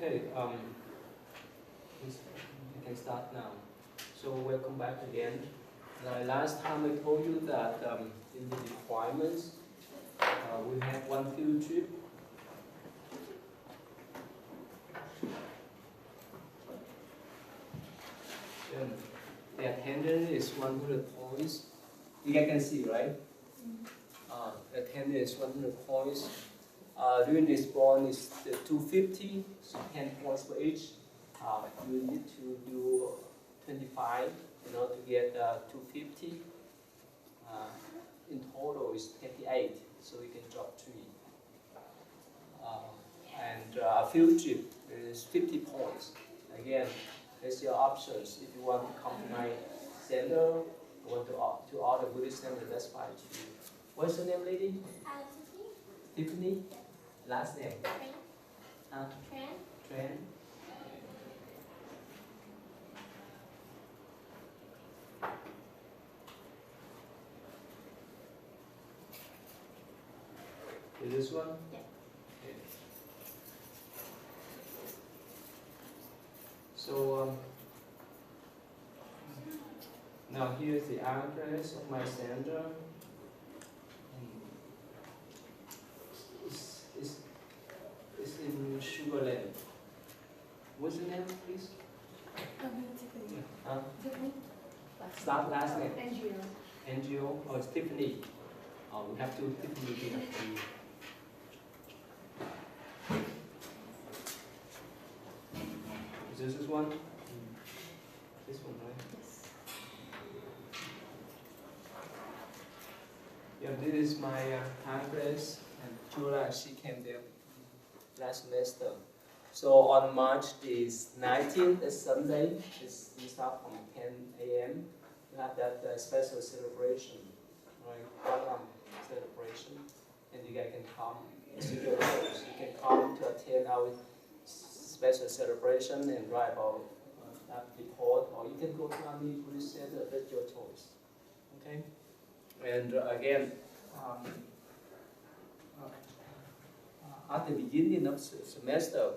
Okay, we can start now. So welcome back again. Last time I told you that in the requirements, we have one field trip. And the attendance is 100 points. You guys can see, right? Attendance is 100 points. During this bond is 250, so 10 points for each. You need to do 25 in order to get 250. In total is 28, so you can drop 3. And field trip is 50 points. Again, there's your options. If you want to come to my center, want to all the Buddhist center, that's fine too. What's your name, lady? Tiffany. Last name? Tran. Tran. Is this one? Yeah. Okay. So now here's the address of my center. It's in Sugarland. What's the name, please? Tiffany. Huh? Tiffany. Start last name. NGO. NGO. Oh, it's Tiffany. Oh, we have to Tiffany here. Is this one? This one, right? Yes. Yeah, this is my address, and Julia, she came there last semester. So on March is 19th, it's Sunday. We start from 10 a.m. We have that special celebration, right? Welcome celebration, and you guys can come. You can come to attend our special celebration and write about that report, or you can go to any Buddhist center. That's your choice. Okay. And again, at the beginning of the semester,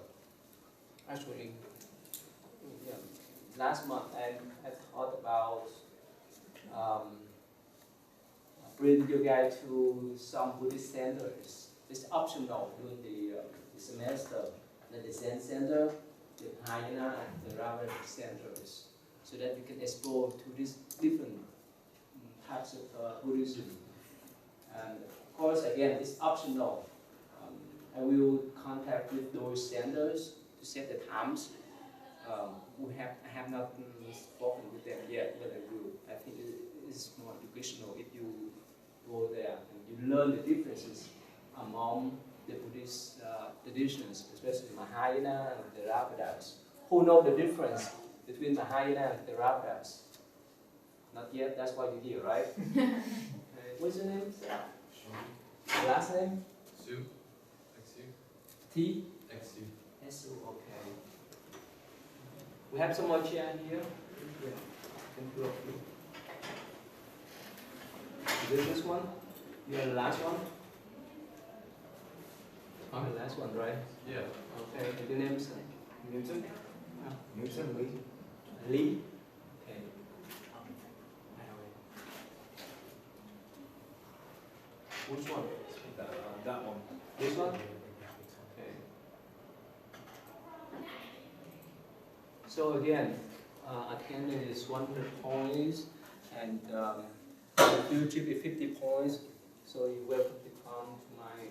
actually, yeah, last month, I thought about bringing you guys to some Buddhist centers. It's optional during the semester. The Zen Center, the Mahayana, and the Theravada centers, so that you can explore to these different types of Buddhism. And of course, again, it's optional. I will contact with those centers to set the times. I have not spoken with them yet, but I will. I think it is more educational if you go there and you learn the differences among the Buddhist traditions, especially Mahayana and Theravadas. Who know the difference between Mahayana and Theravadas? Not yet, that's why you're here, right? What's your name? Sean. Last name? Su. Xu. T? Xu. Su, okay. We have some more chair here. Yeah. Thank you. Is this one? You are the last one? The last one, right? Yeah. Okay. Your name is Newton? Newton Lee. Lee? Okay. Which one? That one. This one? Okay. So again, attendance is 100 points, and the field trip is 50 points. So you're welcome to come to my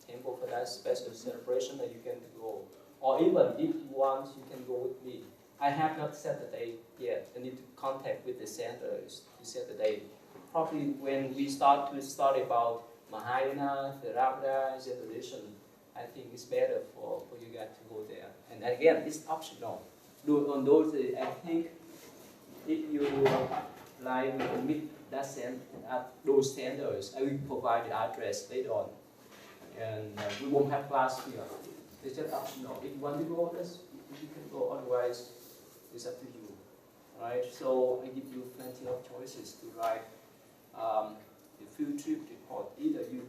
temple for that special celebration, and you can go. Or even if you want, you can go with me. I have not set the date yet. I need to contact with the centers to set the date. Probably when we start to study about Mahayana, Theravada, Zen tradition, I think it's better for you guys to go there. And again, it's optional. On those days, I think if you like to meet that at those centers, I will provide the address later on. And we won't have class here. It's just optional. If you want to go, you can go. Otherwise, it's up to you. Right? So I give you plenty of choices to write the field trip report. Either you,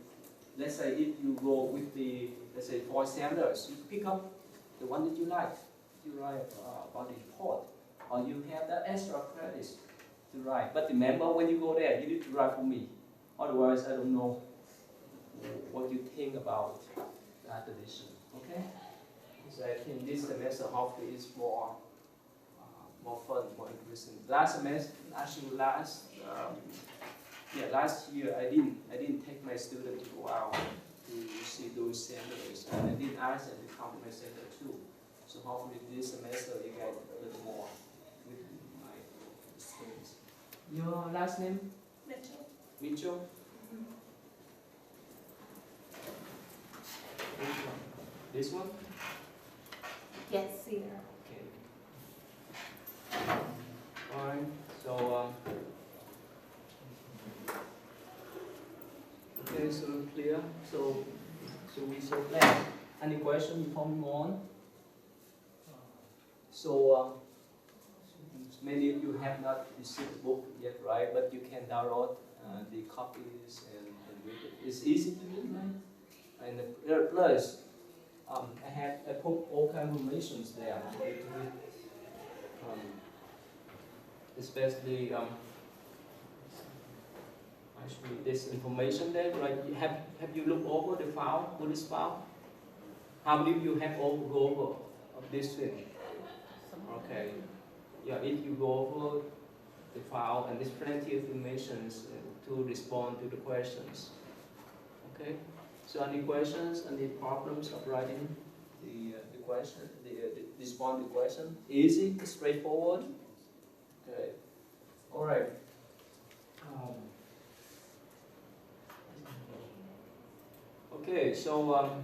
let's say, if you go with the, let's say, 4 centers, you pick up the one that you like. You write about the report, or you have that extra credits to write. But remember, when you go there, you need to write for me. Otherwise, I don't know what you think about that edition. Okay? So I think this semester hopefully is more fun, more interesting. Last semester, actually last year, I didn't take my students to go out to see those centers, and I didn't ask them to come to my center too. So hopefully this semester you get a little more with my students. Your last name? Mitchell. Mitchell? This one? Yes, Cedar. Okay. Alright, so okay, so clear. So we so plan. Any question before we move on? So many of you have not received the book yet, right? But you can download the copies and read it. It's easy to read, right? And plus, I put all kinds of information there for you to read. Especially actually this information there, right? Have you looked over the file, Buddhist file? How many of you have go over of this thing? Okay. Yeah, if you go over the file, and there's plenty of information to respond to the questions. Okay. So any questions, any problems of writing the question, the respond to the question? Easy, straightforward. Okay. All right. Okay, so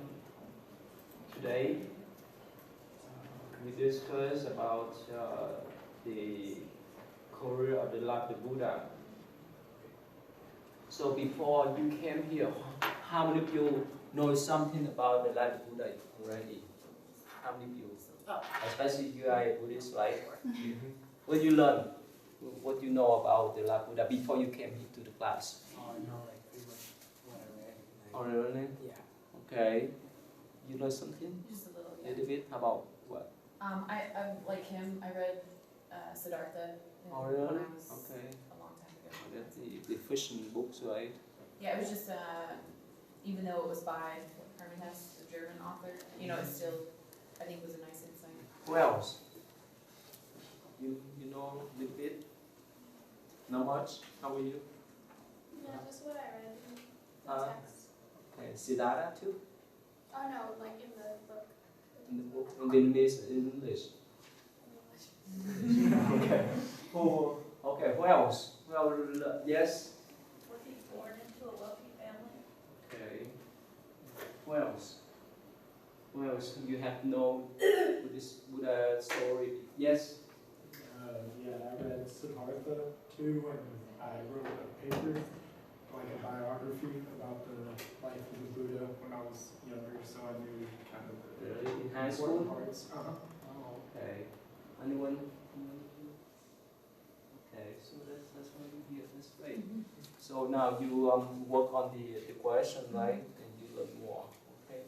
today we discuss about the career of the life of the Buddha. So before you came here, how many of you know something about the life of Buddha already? How many of you? Oh. Especially you are a Buddhist, right? What you learn? What you know about the life of Buddha before you came here to the class? Oh, no, like pretty much what I read. Already? Yeah. Okay. You know something? Just a little, A little bit? How about what? I like him. I read Siddhartha Oh, when really? I was Okay. a long time ago. That's the fiction books, right? Yeah, it was just even though it was by Herman Hesse, the German author, you know, it still I think was a nice insight. Who else? You know a little bit? Not much? How are you? No, just what I read in the Uh, text. Okay. Siddhartha too? Oh no, like in the book. In the book? In Vietnamese, in English? Okay. Okay, who else? Well, yes? Was he born into a wealthy family? Okay. Who else? Who else? You have no Buddha story? Yes? Yeah, I read Siddhartha too, and I wrote a paper, like a biography about the life of the Buddha when I was younger, so I knew kind of the Really? In high important school? parts. Oh, okay. Anyone? Okay, so that's why you're here. That's great. So now you work on the question, right? And you learn more. Okay.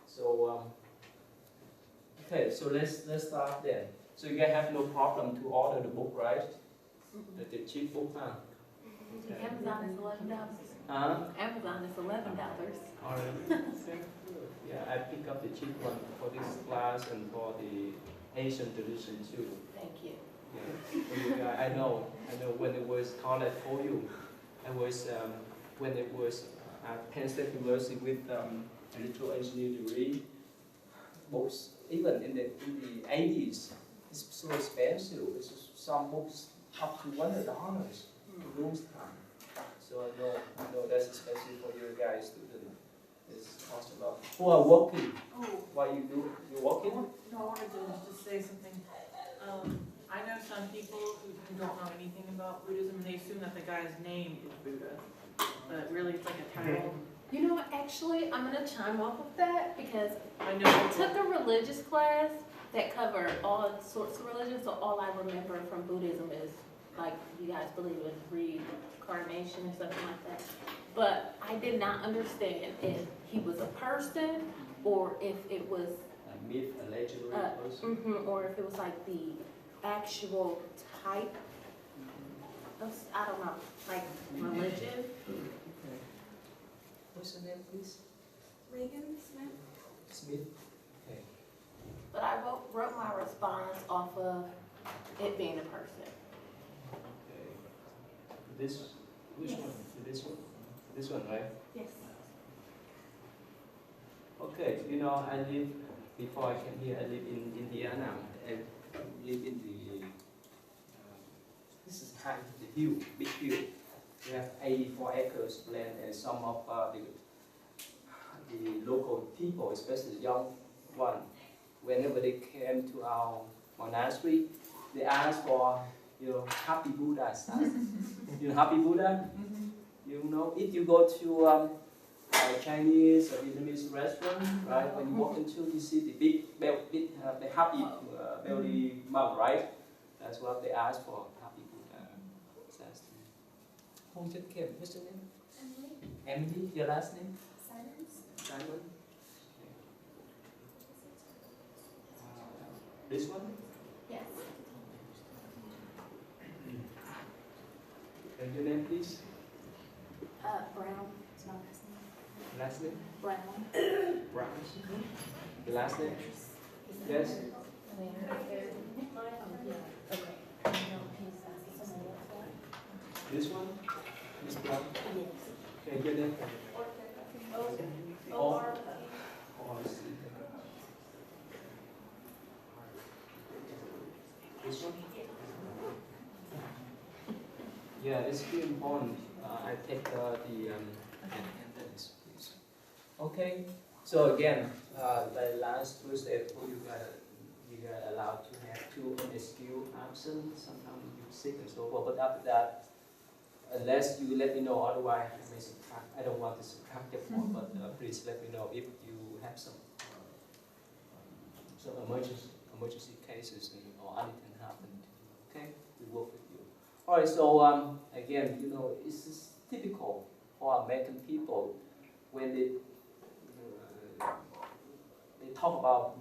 So okay. So let's start then. So you guys have no problem to order the book, right? The cheap book, huh? Okay. Amazon is $11. Amazon is $11. Alright. Okay. Yeah, I pick up the cheap one for this class and for the Asian tradition too. Thank you. Yeah. I know when it was college for you, I was when it was at Penn State University with electrical engineering degree. Books even in the 80s, it's so expensive. It's some books up to $100 those time. So I know that's especially for your guys student. It's cost a lot. Who are working? Oh, What you do? You working? no, I wanted to just say something. I know some people who don't know anything about Buddhism, and they assume that the guy's name is Buddha, but really it's like a title. You know what, actually, I'm going to chime off of that because I I know. took a religious class that covered all sorts of religions, so all I remember from Buddhism is, like, you guys believe in reincarnation or something like that. But I did not understand if he was a person or if it was myth, a legendary person. Or if it was like the actual type of, I don't know, like religion. Okay. What's your name, please? Reagan Smith? Smith. Okay. But I wrote my response off of it being a person. Okay. Which one? This one? This one, right? Yes. Okay, I live, before I came here, I live in Indiana. I live in the, this is high, the hill, big hill. We have 84 acres of land, and some of the local people, especially the young one, whenever they came to our monastery, they ask for, happy Buddha stuff. Happy Buddha? If you go to a Chinese or Vietnamese restaurant, right? When you walk into, you see the big, the happy belly mug, right? That's what they ask for, happy Buddha. Who just came? What's your name? Emily? Emily. Your last name? Simons? Simon. This one? Yes. And your name, please? Brown is my last name. Last name? Brown. Brown. The last name? Yes. This one? This Brown? Okay, your name? Oh, I see. This one? Yeah, it's very important. I take the attendance, please. Okay. So again, the last Tuesday, I told you guys allowed to have 2 unexcused absent. Sometimes you're sick and so forth. But after that, unless you let me know, otherwise I may subtract. I don't want to subtract the point, but please let me know if you have some emergency cases or anything happened. Okay, we work with you. All right. So again, it's just typical for American people when they talk about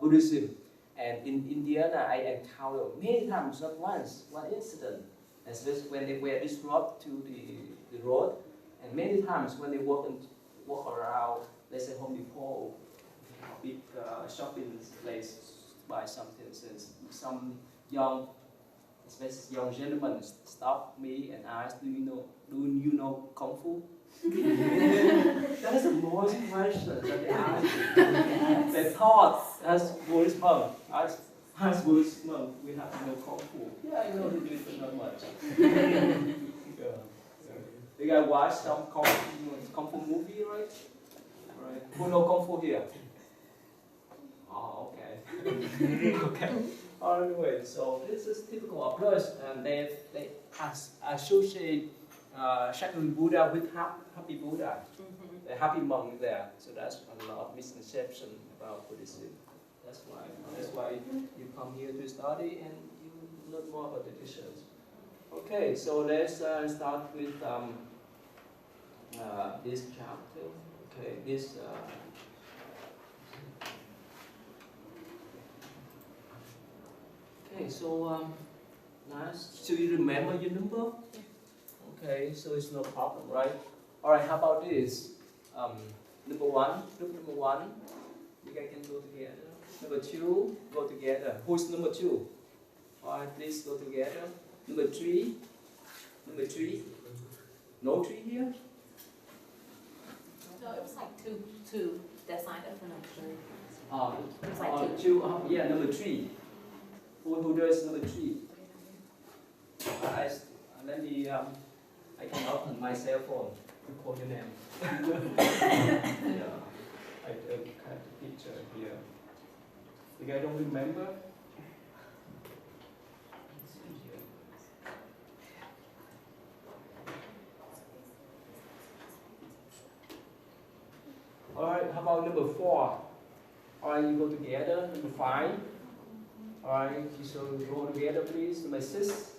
Buddhism. And in Indiana, I encountered many times, not once, one incident, especially when they were disrupted to the road, and many times when they walk around, let's say Home Depot, big shopping place, buy something, since some young, especially young gentlemen, stopped me and asked, do you know Kung Fu? That's the most question that they asked. They thought, as Buddhist monk, as Buddhist monk, we have to know Kung Fu. Yeah, I know a little bit, but not much. You guys watch some Kung Fu movie, right? Right. Who know Kung Fu here? Oh, okay. Okay. Anyway, so this is typical approach, and they associate Shakyamuni Buddha with happy Buddha, the happy monk there. So that's a lot of misconception about Buddhism. That's why you come here to study and you learn more about the traditions. Okay, so let's start with this chapter. Okay, this. Okay, so nice. So you remember your number? Okay, so it's no problem, right? All right, how about this? Number one, group number 1, you guys can go together. Number 2, go together. Who's number 2? All right, please go together. Number 3, no 3 here? No, it was like two that signed up for number 3. It was like 2. 2, yeah, number 3. Who does number 3? Let me, I can open my cell phone to call your name. Yeah, I have the picture here. You guys don't remember? Let's see here. Alright, how about number 4? Alright, you go together. Number 5. Alright, so go together please. Number 6.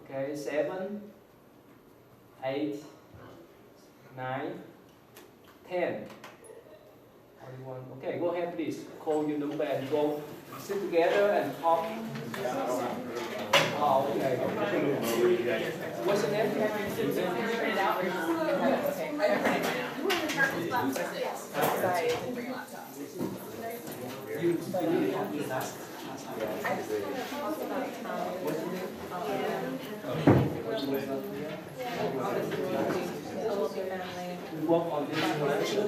Okay, 7, 8, 9, 10. 41. Okay, go ahead, please. Call your number and go sit together and talk. Oh, okay. What's your name? You need to do that. I just want to talk about how What's your name? We work on this direction.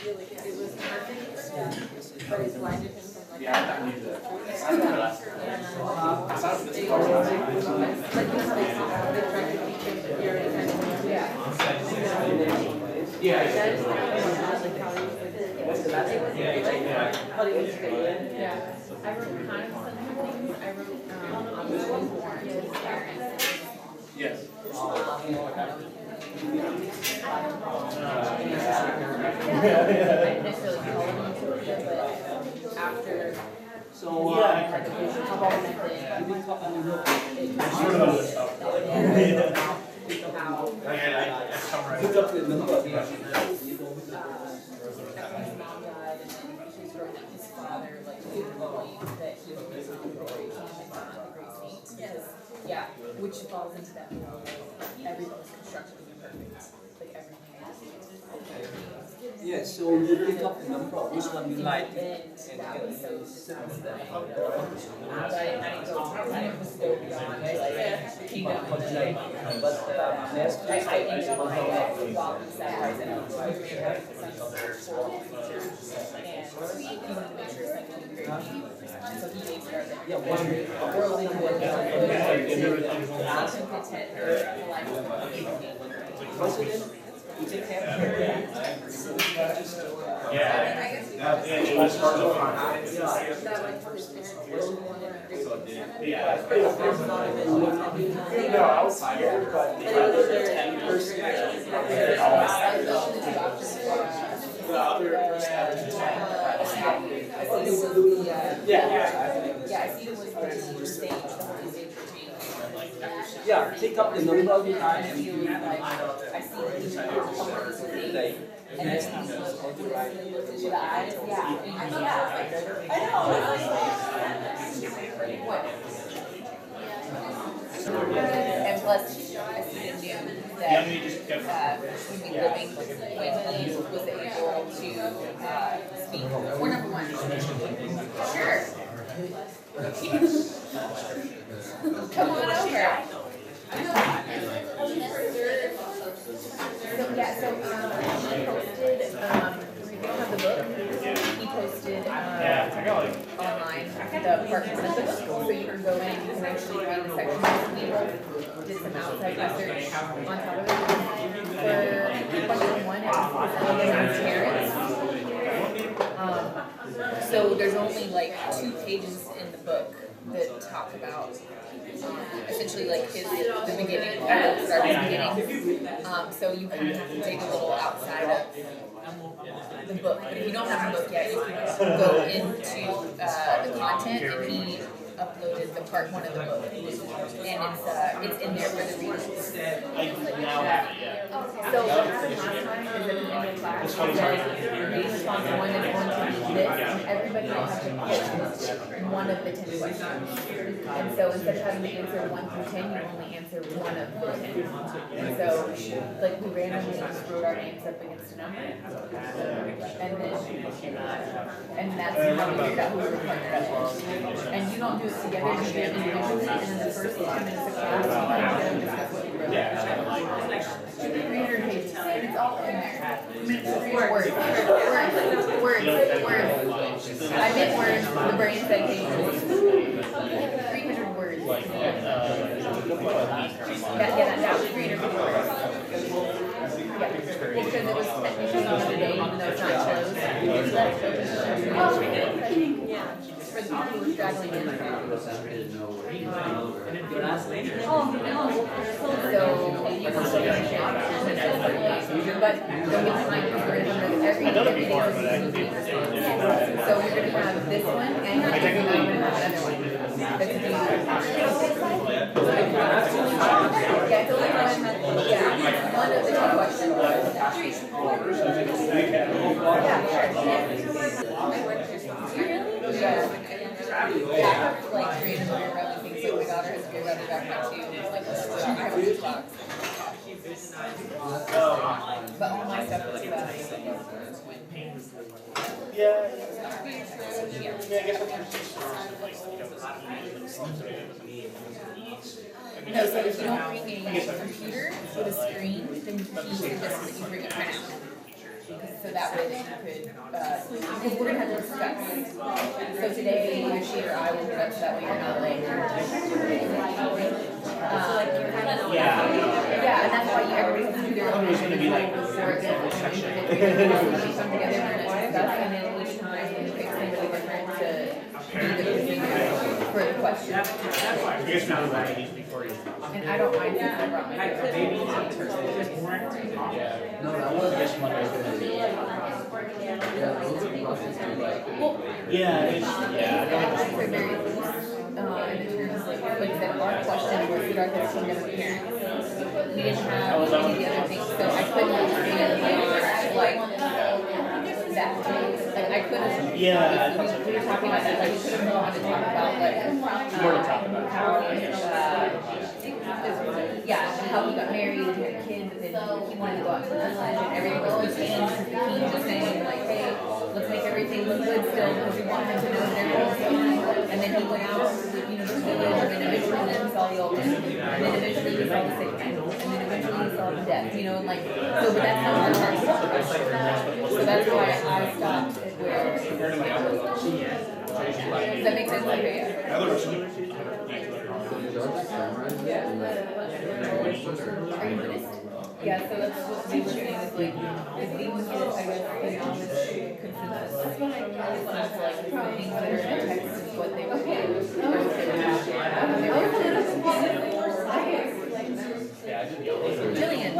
it was perfect, but it's blinded him from like. Yeah. I wrote kind of similar things. I wrote, I was born to his parents. Yes. I didn't necessarily call him utopia, but after. So, how about did we talk on the road? Pick up the number. His mom died, and then he wrote that his father, like, didn't believe that he would become the great king and not the great saint. Yes. Yeah, which falls into that whole, like, everything's constructed to be perfect. Like, everything. Yeah, so you pick up the number of which one you like. And that was so disastrous. But I didn't go beyond, like, kingdom and then, But next I ended up my while he sacrificed and so I was really happy for some features. And he wanted to make sure it's like a great king. So he made sure that yeah, one worldly good, content, or life. what's your name? You take care of her. It was hard to find. That like how his parents really wanted great No, I was here, but the other person I see them with the stage, the whole stage routine. Yeah, pick up the number you like and you I see the and then with the eyes, and plus, I see him knew that he'd be living when he was able to speak. We're number one. Sure. Come on over. So yeah, so he posted review of the book. He posted online the part one of the book, so you can go in. You can actually read the section. We did some outside research on top of it. For question one, it was parents. So there's only like 2 pages in the book that talk about essentially like the beginning, the beginning. So you kind of have to dig a little outside of the book. But if you don't have the book yet, you can go into the content, and he uploaded the part 1 of the book, and it's in there for the readers. So what happened last time is at the end of class, he said, main response 1 is going to be this, and everybody will have to pick one of the 10 questions. And so instead of having to answer 1 through 10, you only answer 1 of the 10. And so, like, we randomly just wrote our names up against a number. And that's how we figured out who we were partnered up with. And you don't do it together, you do it individually, and in the first 10 minutes of class, you can discuss what you wrote. 300 pages, it's all in there. Words. I meant words, the brain said pages. 300 words. That was 300 words. Yeah, well, because it was technically another day, even though it's not closed. We left open. Yeah. For the people who were struggling in the so you can still get your but don't get behind because we're going to have every day so you're going to have this one and you're going to have another one. That's a one of the 2 questions. But all my stuff was about Yeah. yeah. I guess what you're saying is like, you know, how do you something that doesn't need needs. No, so if you don't bring a computer with a screen, then you can just that you bring a printout. So that way that you could, because we're gonna have to discuss. So today, either she or I will do that, so that way you're not late. Yeah. Yeah, and that's why everybody has to do their own. It's gonna be like for it. section. We come together and discuss, and then each time we pick somebody different to be the presenter for the question. I guess we do that before you. And I don't mind if I brought my No, that was just one right there. Yeah, it's, They're very loose, in terms of, like I said, our question was Siddhartha-I's kingdom of parents. We didn't have any of the other things, so I couldn't understand like that. Like I couldn't. Yeah. We were talking about that, like we could have gone to talk about like More to talk about. how how he got married, he had a kid, but then he wanted to go out to lunch and everything was changed because the king was saying like, hey, let's make everything look good still because we want him to know that everything's good. And then he went out to the village, and then eventually he saw the old man, and then eventually he saw the sick man, and then eventually he saw the death, you know, and like, so but that's how our hearts are. So that's why I stopped at where. Does that make sense? Okay. Are you Buddhist? Yeah, so that's what they were saying is like, the things that I guess the knowledge consensus is like the things that are in the text is what they were doing. Jillian.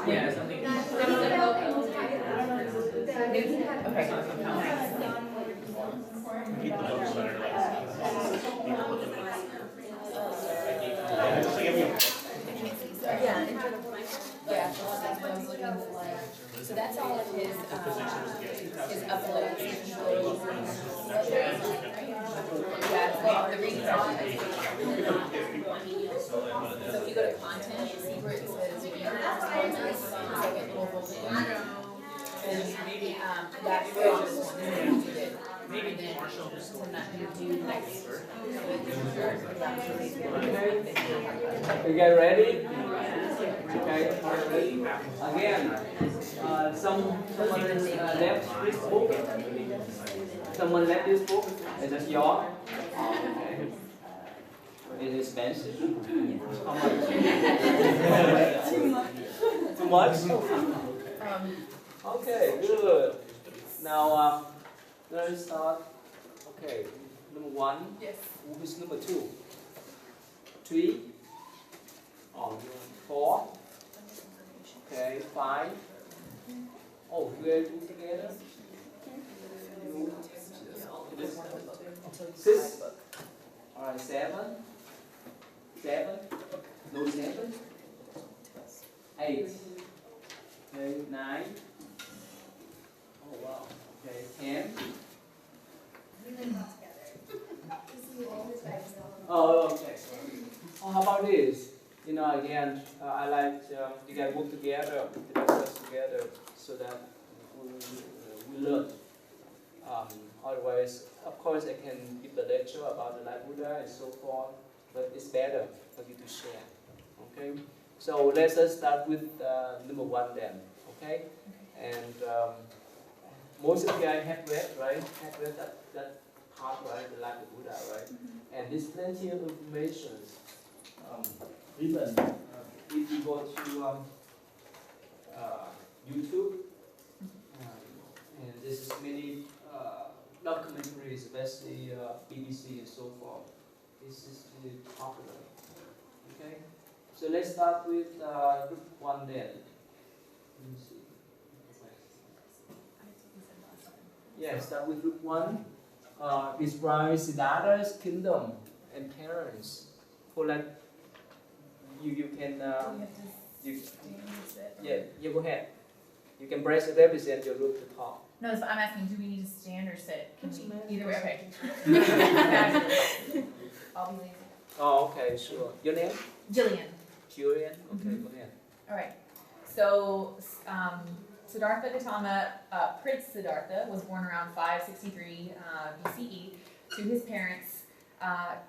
Okay. So that's all of his uploads. Yeah, so the readings are so if you go to content, see where it says like a little roll. And that's where this one is. Maybe then to not do next. You get ready? Okay. Again, someone left this book. Someone left this book. Is this yours? Okay. It's expensive. How much? Too much? Okay, good. Now, let's start. Okay, number 1. Yes. Who is number 2? 3. 4. Okay, 5. Oh, you guys do together? 6. Alright, 7. 7. No 7. 8. Okay, 9. Oh wow. Okay, 10. Oh, okay. Oh, how about this? You know, again, I like you guys work together, us together, so that we learn. Otherwise, of course, I can give the lecture about the Light Buddha and so forth, but it's better for you to share. Okay. So let's just start with number 1 then. Okay. And most of you guys have read, right? Have read that part, right? The Light of Buddha, right? And there's plenty of information. Even if you go to YouTube, and there's many documentaries, especially BBC and so forth. This is really popular. Okay, so let's start with group 1 then. Let me see. Yeah, start with group 1. Describe Siddhartha's kingdom and parents. For like, you can go ahead. You can press and represent your group to talk. No, so I'm asking, do we need to stand or sit? Can we, either way, okay. I'll be lazy. Oh, okay, sure. Your name? Jillian. Julian. Okay, go ahead. All right. So Siddhartha Gautama, Prince Siddhartha, was born around 563 BCE to his parents,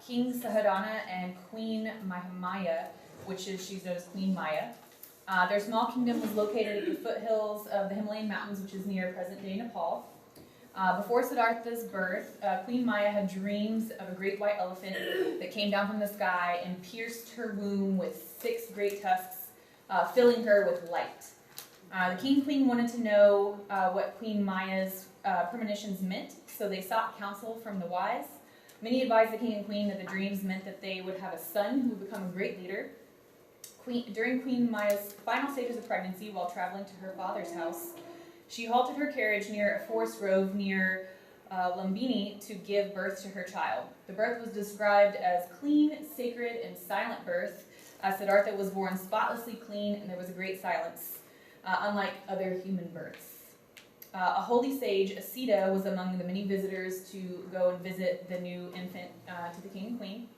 King Sahadana and Queen Mahamaya, she's known as Queen Maya. Their small kingdom was located at the foothills of the Himalayan mountains, which is near present-day Nepal. Before Siddhartha's birth, Queen Maya had dreams of a great white elephant that came down from the sky and pierced her womb with 6 great tusks, filling her with light. The king and queen wanted to know what Queen Maya's premonitions meant, so they sought counsel from the wise. Many advised the king and queen that the dreams meant that they would have a son who would become a great leader. During Queen Maya's final stages of pregnancy, while traveling to her father's house, she halted her carriage near a forest grove near Lumbini to give birth to her child. The birth was described as clean, sacred, and silent birth. Siddhartha was born spotlessly clean, and there was a great silence, unlike other human births. A holy sage, Asita, was among the many visitors to go and visit the new infant to the king and queen.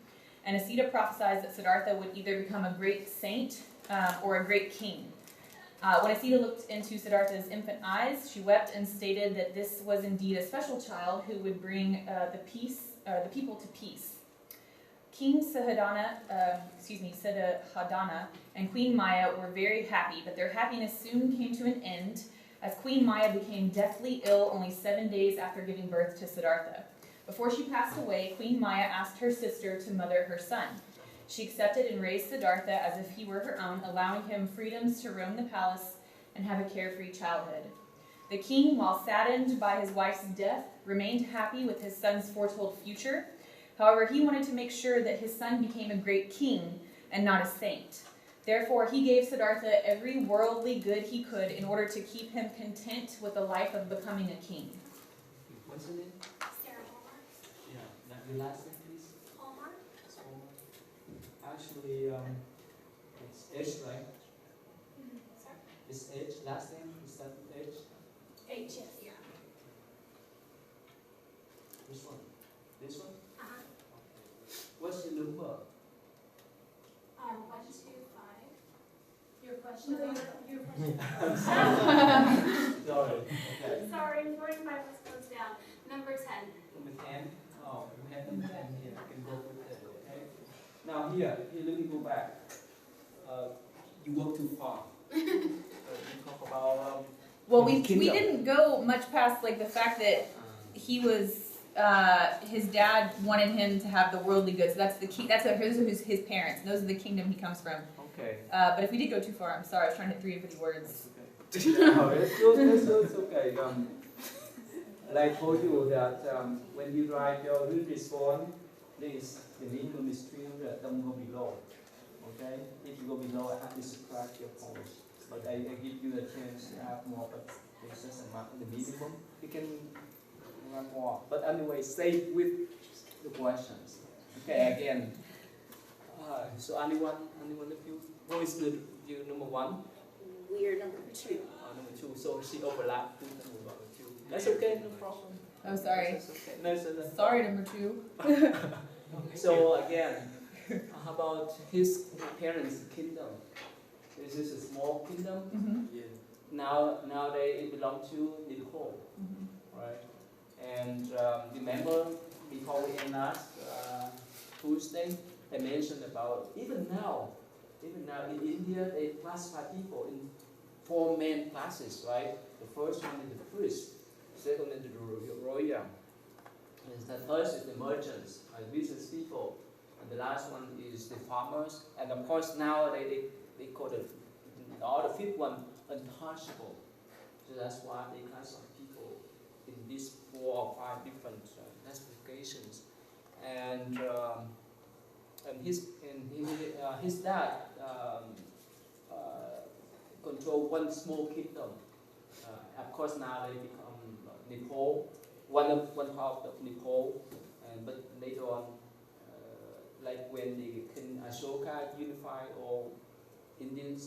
And Asita prophesied that Siddhartha would either become a great saint or a great king. When Asita looked into Siddhartha's infant eyes, she wept and stated that this was indeed a special child who would bring the people to peace. King Siddhartha and Queen Maya were very happy, but their happiness soon came to an end as Queen Maya became deathly ill only 7 days after giving birth to Siddhartha. Before she passed away, Queen Maya asked her sister to mother her son. She accepted and raised Siddhartha as if he were her own, allowing him freedoms to roam the palace and have a carefree childhood. The king, while saddened by his wife's death, remained happy with his son's foretold future. However, he wanted to make sure that his son became a great king and not a saint. Therefore, he gave Siddhartha every worldly good he could in order to keep him content with the life of becoming a king. What's your name? Sarah Hallmark. Yeah, your last name, please. Hallmark. Actually, it's H, right? Sorry. It's H, last name, is that H? H, yes. Yeah. Which one? This one? Uh-huh. What's your number? 125. Your question. Your question. Sorry. Okay. Sorry, 45 was closed down. Number 10. Number 10. Oh, we have number 10 here. I can go with it, okay? Now here, let me go back. You walk too far. You talk about Well, we kingdom. didn't go much past like the fact that he was his dad wanted him to have the worldly goods. So that's the king. Those are his parents. Those are the kingdom he comes from. Okay. But if we did go too far, I'm sorry. I was trying to hit 3 50 words. That's okay. No, it's good. It's okay. Like I told you that when you write your read response, please the minimum is 300. Don't go below. Okay. If you go below, I have to subtract your points. But I give you a chance to have more. But there's just a mark the minimum. You can run more. But anyway, stay with the questions. Okay. Again. So anyone of you? Who is you number 1? We are number 2. Number 2. So she overlapped with number 2. That's okay, no problem. Oh, sorry. That's okay. No, no. Sorry, number 2. So again, how about his parents' kingdom? This is a small kingdom. Mm-hmm. Now they belong to Nepal, right? And remember before we end last Tuesday, I mentioned about even now in India they classify people in 4 main classes, right? The first one is the priest, second is the royal, and the third is the merchants, business people, and the last one is the farmers, and of course now they call the 5th one untouchable. So that's why they classify people in these 4 or 5 different classifications, and his dad controlled 1 small kingdom. Of course, now they become Nepal, one part of Nepal, but later on, like when the King Ashoka unified all Indian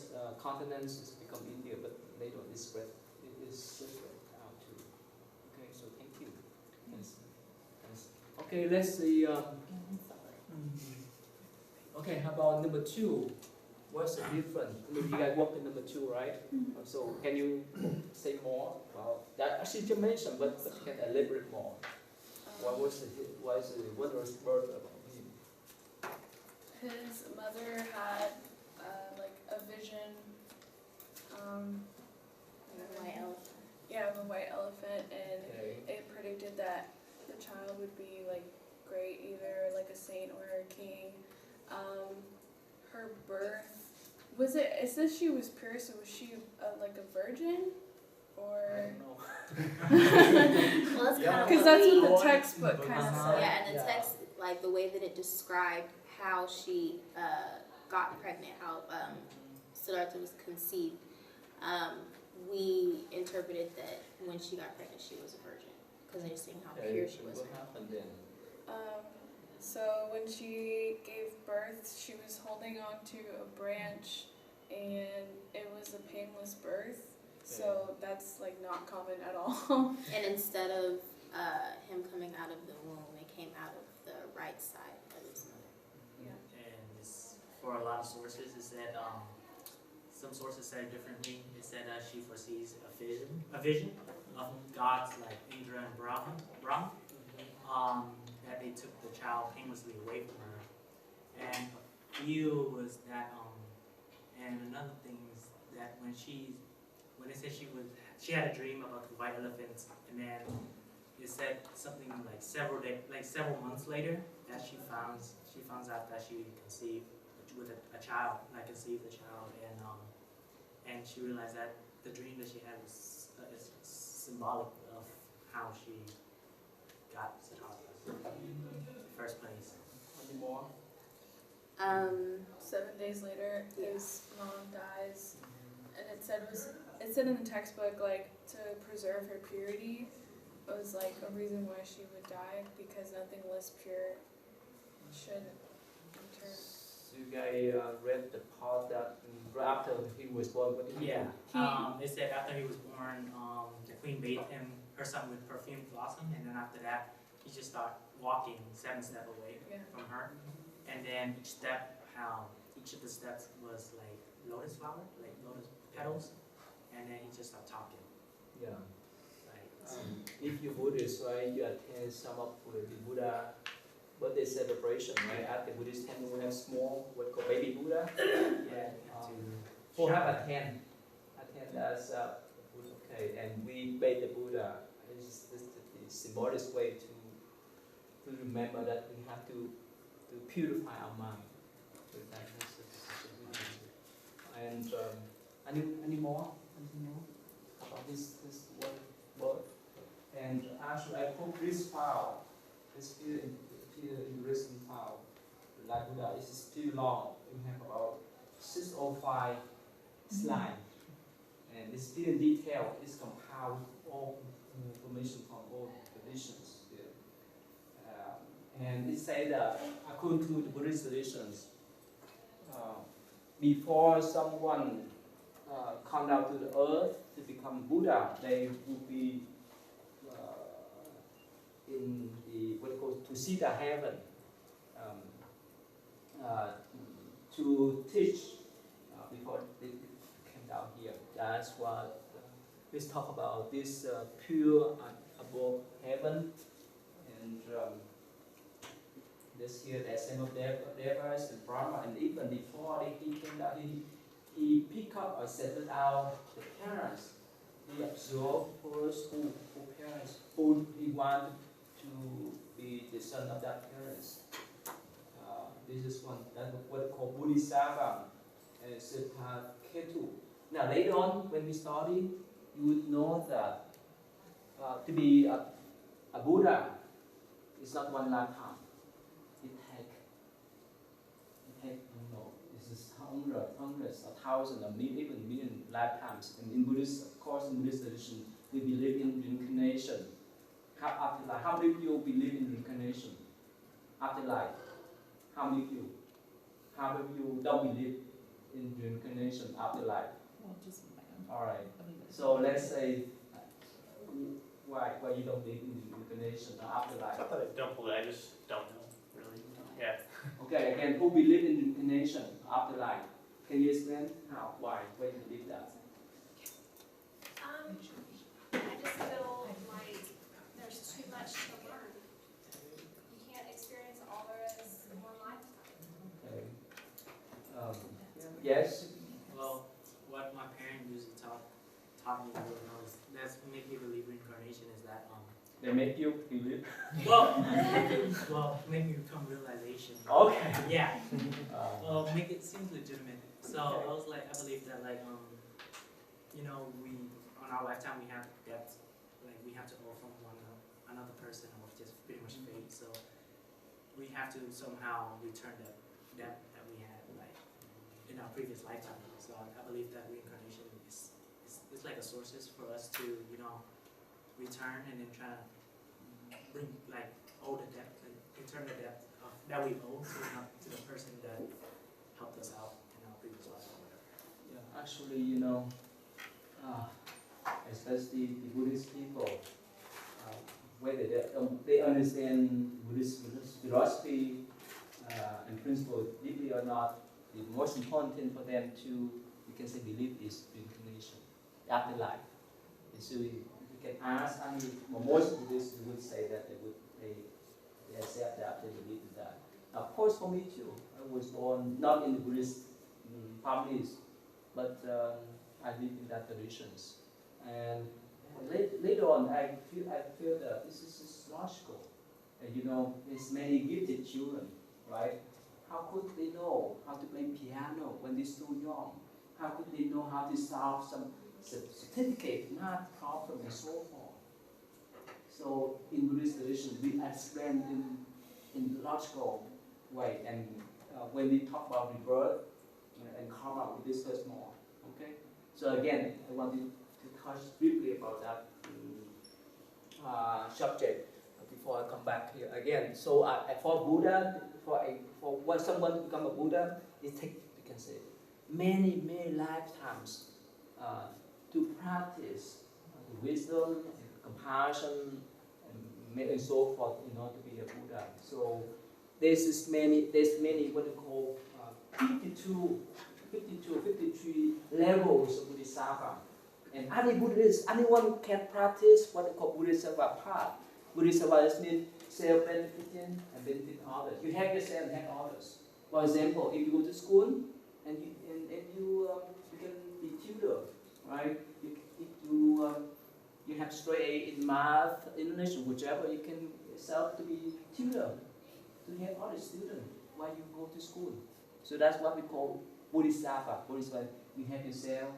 continents, it's become India, but later on it is spread out too. Okay, so thank you. Yes. Okay, let's see. Okay, how about number 2? what's the difference? I mean, you guys work in number 2, right? So can you say more about that? Actually, you mentioned, but you can elaborate more. What was the word about him? His mother had like a vision. White elephant. Yeah, of a white elephant, and Okay. it predicted that the child would be like great, either like a saint or a king. Her birth it says she was pure, so was she like a virgin, I or? don't know. Well, that's kind of Because that's what the textbook kind of said. Yeah, and the text, like the way that it described how she got pregnant, how Siddhartha was conceived, we interpreted that when she got pregnant, she was a virgin, because they're seeing how Okay, pure she was. what happened then? So when she gave birth, she was holding on to a branch, and it was a painless birth. So that's like not common at all. And instead of him coming out of the womb, it came out of the right side of his mother. And it's, for a lot of sources, it said, some sources said it differently. It said she foresees a vision of gods like Indra and Brahma, that they took the child painlessly away from her. And a few was that, and another thing is that when it said she had a dream about the white elephants, and then it said something like several months later that she finds out that she conceived with a child, conceived the child, and she realized that the dream that she had was symbolic of how she got Siddhartha in the first place. Any more? 7 days later, his mom dies, and it said in the textbook, like, to preserve her purity was like a reason why she would die, because nothing less pure should enter. So you guys read the part that after he was born, what did he do? It said after he was born, the queen bathed him, her son, with perfumed blossom, and then after that, he just started walking 7 steps away from her. And then each of the steps was like lotus flower, like lotus petals, and then he just started talking. Yeah. Like, If you're Buddhist, right, you attend some of the Buddha birthday celebration, right? At the Buddhist temple, we have small, what called baby Buddha. yeah, Who have attend as okay, and we bathe the Buddha. It's the symbolic way to remember that we have to purify our mind. So and any more? Anything more about this word? And actually, I put this file. This here in the recent file. The Light Buddha is still long. We have about 605 slides, and it's still in detail. It's compiled all information from all traditions. And it says that according to the Buddhist traditions, before someone come down to the earth to become Buddha, they will be in the to see the heaven, to teach before they came down here. That's what let's talk about this pure above heaven, and this here the same of Devas and Brahma, and even before he came down, he picked up or settled out the parents. He absorbed first who parents who he wanted to be the son of that parents. This is one that's what called Bodhisattva and Siddhartha-I. Now later on, when we study, you would know that to be a Buddha is not one lifetime. It takes this is hundreds, a thousand, even million lifetimes. And in Buddhist, of course, in Buddhist tradition, we believe in reincarnation. Afterlife. How many of you believe in reincarnation? Afterlife. How many of you? How many of you don't believe in reincarnation afterlife? Well, just All right. So let's say why you don't believe in reincarnation or afterlife? Not that I don't believe, I just don't know, really. Yeah. Okay, again, who believe in reincarnation afterlife? Can you explain how, why you believe that? I just feel like there's too much to learn. You can't experience all there is in one lifetime. Okay. Yes. Well, what my parents usually taught me when I was that's make me believe reincarnation is that They make you believe. make me become realization. Okay. Yeah. Make it seem legitimate. So I was like, I believe that like you know, we on our lifetime we have debts, like we have to owe from another person or just pretty much fate. So we have to somehow return that debt that we had like in our previous lifetime. So I believe that reincarnation is like a sources for us to, you know, return and then try to bring like owe the debt and return the debt that we owe to the person that helped us out in our previous life or whatever. Yeah, actually, you know, especially the Buddhist people, whether they understand Buddhist philosophy and principle deeply or not, the most important thing for them to, you can say, believe is reincarnation, afterlife. And so you can ask, most Buddhists would say that they accept that, they believe in that. Of course, for me too, I was born not in the Buddhist families, but I live in that traditions. And later on, I feel that this is logical. And you know, there's many gifted children, right? How could they know how to play piano when they're so young? How could they know how to solve some certificate, math problem, and so forth? So in Buddhist tradition, we explain in logical way. And when we talk about rebirth and karma, we discuss more. Okay. So again, I wanted to touch briefly about that subject before I come back here again. So for Buddha, for what someone to become a Buddha, it takes, you can say, many lifetimes to practice wisdom, compassion, and so forth in order to be a Buddha. So there's many what they call 52, 53 levels of Bodhisattva. And anyone can practice what they call Bodhisattva path. Bodhisattva means self-benefiting and benefiting others. You help yourself and help others. For example, if you go to school and you can be tutor, right? You have straight A in math, English, whichever, you can yourself to be tutor to help other students while you go to school. So that's what we call Bodhisattva. Bodhisattva, you help yourself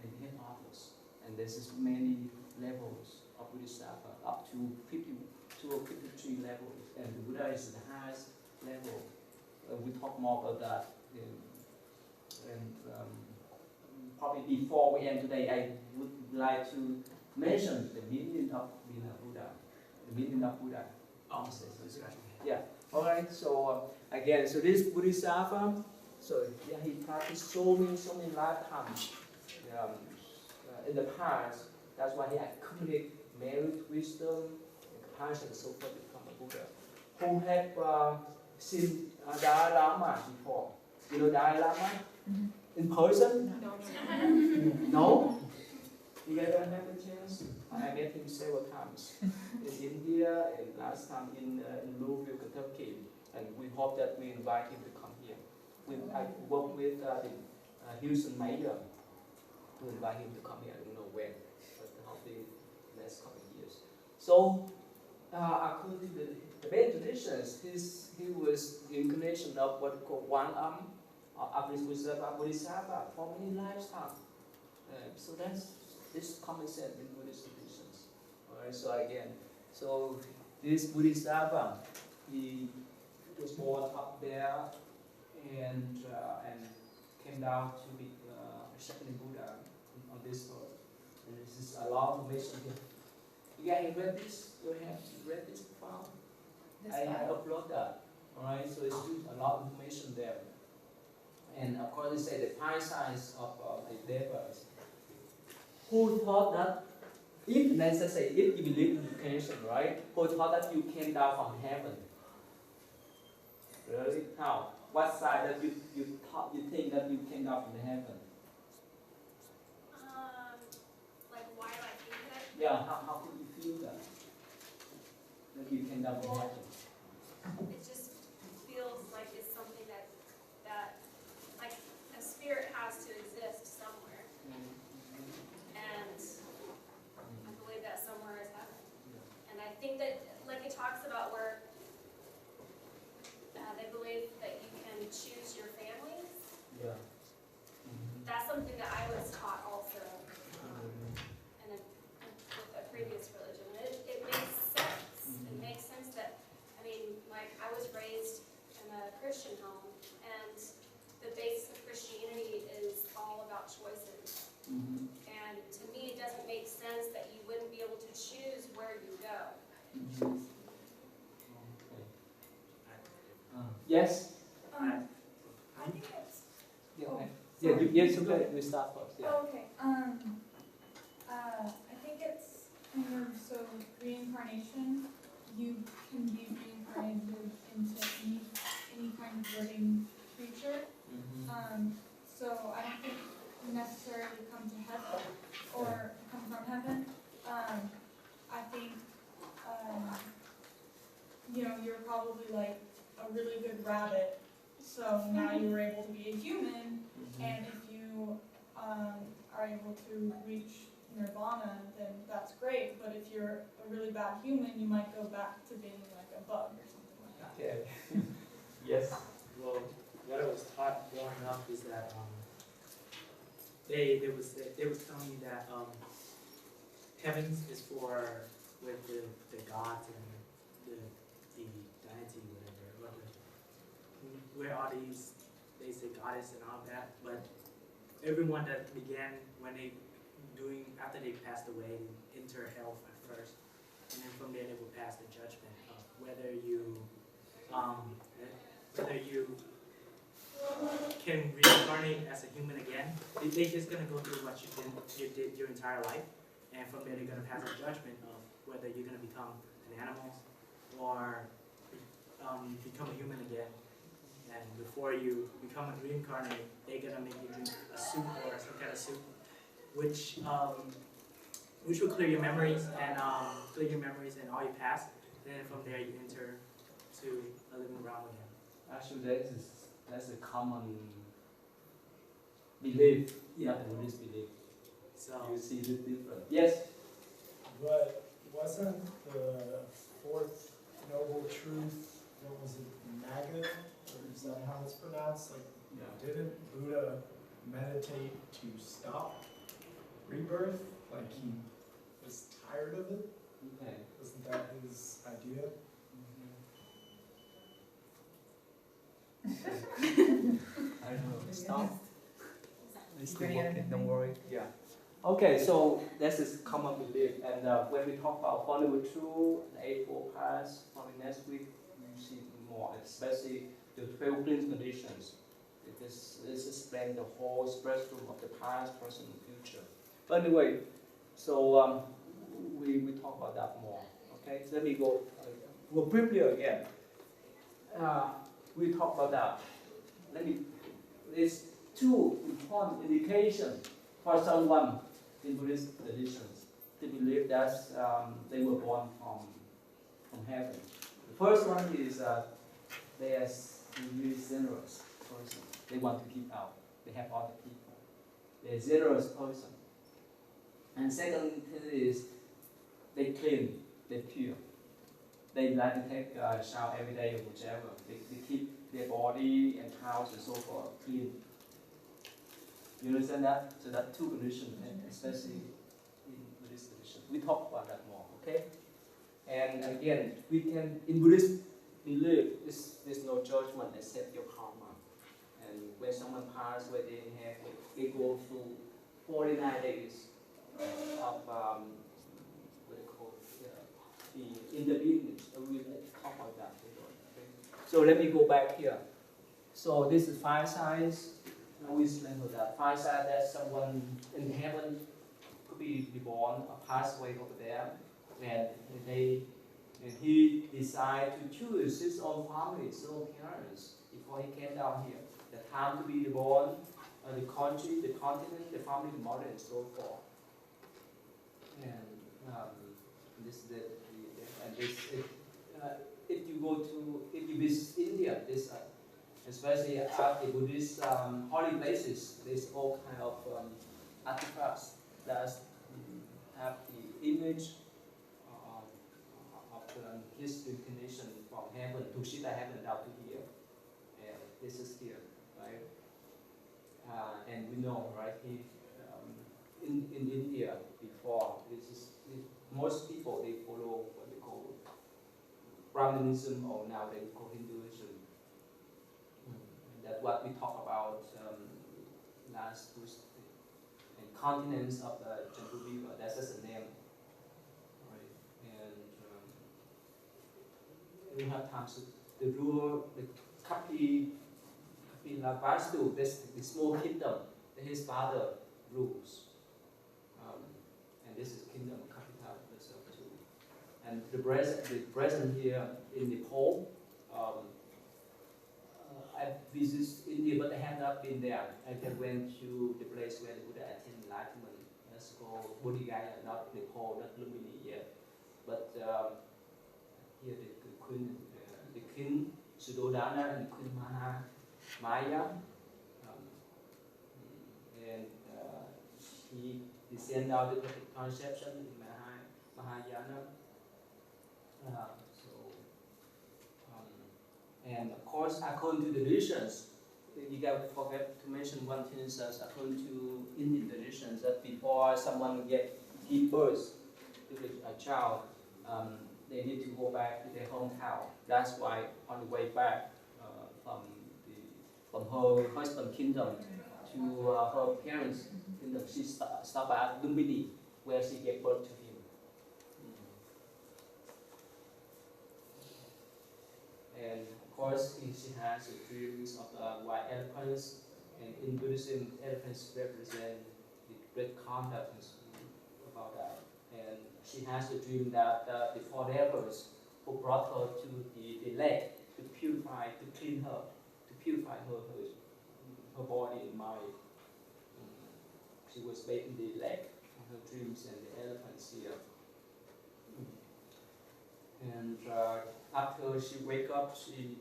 and you help others. And there's just many levels of Bodhisattva, up to 52 or 53 levels. And the Buddha is the highest level. We talk more about that. Probably before we end today, I would like to mention the meaning of being a Buddha. The meaning of Buddha. Oh, yeah. All right. So again, so this Bodhisattva, so yeah, he practiced so many lifetimes in the past. That's why he accumulated merit, wisdom, and compassion, and so forth to become a Buddha. Who have seen Dalai Lama before? You know Dalai Lama in person? No. You guys don't have a chance? I met him several times in India and last time in Louisville, Kentucky. And we hope that we invite him to come here. I work with Houston Mayor to invite him to come here. I don't know when, but hopefully next couple of years. So, according to the Tibetan traditions, he was the incarnation of what we call one Bodhisattva for many lifetimes. So that's this common sense in Buddhist traditions. Alright, so again, so this Bodhisattva, he was born up there and came down to be a second Buddha on this earth. And this is a lot of information here. You guys read this? You have read this file? I upload that. Alright, so it's a lot of information there. And of course, they say the five signs of the devas. Who thought that if, let's just say, if you believe in reincarnation, right? Who thought that you came down from heaven? Really? How? what side that you think that you came down from the heaven? Like why do I think that? Yeah, how could you feel that? That you came down from heaven? It just feels like it's something that like a spirit has to exist somewhere, and I believe that somewhere is heaven. And I think that like it talks about where they believe that you can choose your families. Yeah. That's something that I was taught also in a previous religion. It makes sense. It makes sense that, I mean, like I was raised in a Christian home, and the base of Christianity is all about choices. And to me, it doesn't make sense that you wouldn't be able to choose where you go. Yes? I think it's. Yes, okay, we start first. Yeah. Oh, okay. I think it's kind of so reincarnation. You can be reincarnated into any kind of living creature. So I don't think you necessarily come to heaven or come from heaven. I think you're probably like a really good rabbit. So now you were able to be a human, and if you are able to reach nirvana, then that's great. But if you're a really bad human, you might go back to being like a bug or something like that. Okay. Yes. Well, what I was taught growing up is that they was telling me that heavens is for with the gods and the deity, whatever, or where all these they say goddess and all that, but everyone that began when they after they passed away, enter hell at first, and then from there they will pass the judgment of whether you can reincarnate as a human again. They're just gonna go through what you did your entire life, and from there they're gonna pass a judgment of whether you're gonna become an animal or become a human again. And before you become a reincarnate, they're gonna make you drink a soup or some kind of soup, which will clear your memories and all your past. Then from there you enter to a living realm again. Actually, that's a common belief, not a Buddhist belief. So You see the difference. Yes? But wasn't the fourth noble truth, what was it, Naga? Or is that how it's pronounced? Like, didn't Buddha meditate to stop rebirth? Like he was tired of it? Okay. Wasn't that his idea? I don't know. Stop. It's still working, don't worry. Yeah. Okay, so this is common belief. And when we talk about Four Noble Truths and Eightfold Paths, probably next week we see more, especially the 12 clean conditions. This explains the whole spectrum of the past, present, and future. But anyway, so we talk about that more. Okay, so let me go briefly again. We talk about that. There's two important indications for someone in Buddhist traditions to believe that they were born from heaven. The first one is they are really generous person. They want to keep out. They help other people. They're a generous person. And second thing is they clean, they're pure. They like to take a shower every day or whichever. They keep their body and house and so forth clean. You understand that? So that's two conditions, especially in Buddhist tradition. We talk about that more, okay? And again, we can, in Buddhist belief, there's no judgment except your karma. And when someone passes away, they go through 49 days of what do you call it? The intervening. We will talk about that later. Okay? So let me go back here. So this is 5 signs. Now we explain for that. 5 signs that someone in heaven could be born or pass away over there, and he decide to choose his own family, his own parents, before before he came down here. The time to be born, the country, the continent, the family, the mother, and so forth. And this is and this if you visit India, this especially at the Buddhist holy places, there's all kind of artifacts that have the image of his reincarnation from heaven to Siddhartha down to here. And this is here, right? And we know, right? In India before, most people they follow what they call Brahmanism, or now they call Hinduism. And that's what we talk about last Tuesday. And continents of the Jambu River, that's just a name. Right? And we have times the ruler, the Kapilavastu, the small kingdom that his father rules. And this is kingdom capital too. And the present here in Nepal, I visited India, but I have not been there. I just went to the place where the Buddha attained enlightenment. That's called Bodhigaya, not Nepal, not Lumbini yet. But here the king Suddhodana and Queen Maya, and he descended out of the conception in Mahayana. And of course, according to the traditions, you got to forget to mention one thing is that according to Indian traditions, that before someone give birth to a child, they need to go back to their hometown. That's why on the way back from her husband's kingdom to her parents' kingdom, she stopped at Lumbini, where she gave birth to him. And of course, she has the dreams of white elephants, and in Buddhism, elephants represent the great conduct about that. And she has the dream that the forefathers who brought her to the lake to purify, to clean her, to purify her body and mind. She was bathing the lake, her dreams, and the elephants here. And after she wake up, she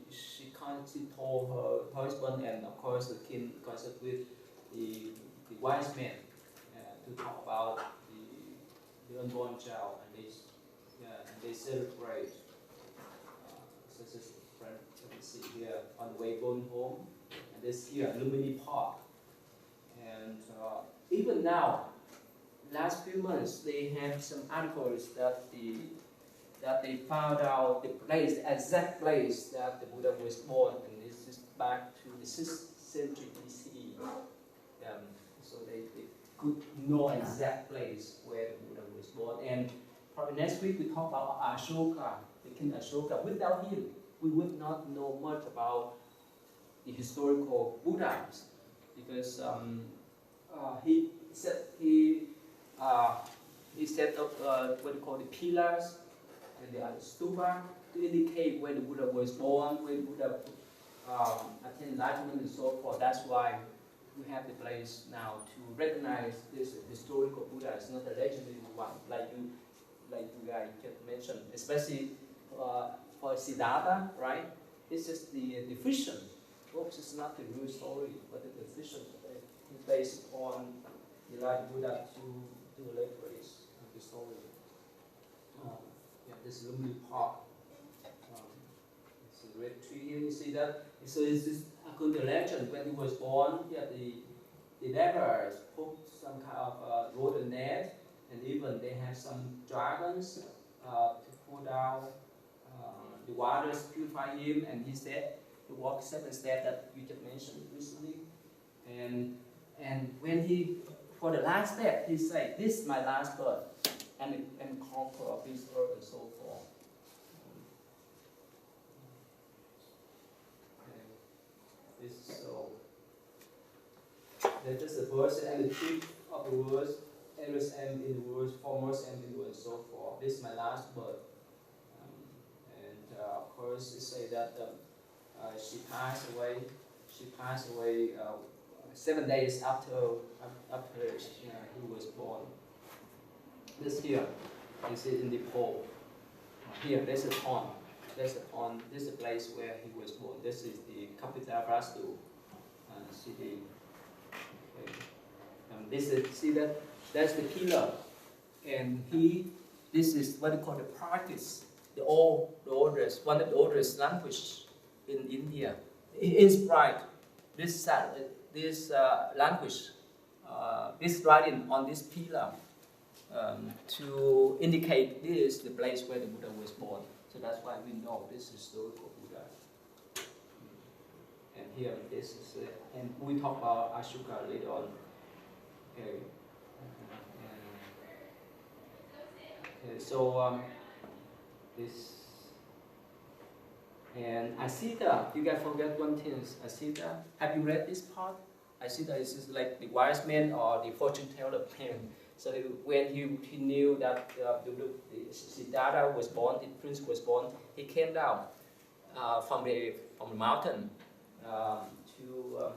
told her husband and of course the king consulted with the wise men to talk about the unborn child, and they celebrate. Such as you can see here on the way going home, and this here Lumbini Park. And even now, last few months, they have some articles that they found out the place, the exact place that the Buddha was born, and this is back to the 6th century BCE. So they could know exact place where the Buddha was born. And probably next week we talk about Ashoka, the king Ashoka. Without him, we would not know much about the historical Buddhas, because he set up what we call the pillars and the stupa to indicate when the Buddha was born, when the Buddha attained enlightenment and so forth. That's why we have the place now to recognize this historical Buddha. It's not a legendary one, like you guys just mentioned, especially for Siddhartha, right? It's just the fiction. Oops, it's not the real story, but the fiction is based on the light Buddha to elaborate the story. This Lumbini Park. It's a red tree here. You see that? So it's this, according to legend, when he was born, the lepers put some kind of golden net, and even they have some dragons to pull down the waters, purify him, and he said to walk 7 steps that you just mentioned recently. And when he, for the last step, he said, "This is my last birth," and conquer of this earth and so forth. This is so. That is the verse and the truth of the words, endless end in the words, foremost end in the words, and so forth. This is my last birth. And of course, it say that she passed away. She passed away 7 days after he was born. This here, you see in the pole. Here, there's a pond. There's a pond. This is the place where he was born. This is the capital Vastu city. Okay. This is, see that? That's the pillar. And this is what they call the practice. The oldest, one of the oldest language in India. It inspired this language, this writing on this pillar to indicate this is the place where the Buddha was born. So that's why we know this is historical Buddha. And here this is it. And we talk about Ashoka later on. Okay. Okay, so this and Asita, you guys forget one thing. Asita, have you read this part? Asita is just like the wise man or the fortune teller man. So when he knew that the Siddhartha was born, the prince was born, he came down from the mountain to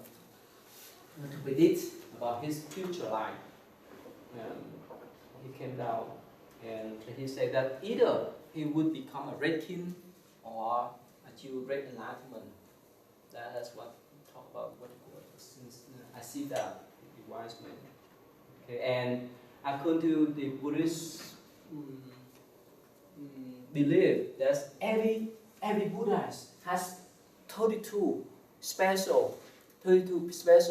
predict about his future life. He came down and he said that either he would become a great king or achieve great enlightenment. That's what we talk about. What since Asita, the wise man. Okay, and according to the Buddhist belief, that every Buddhist has 32 special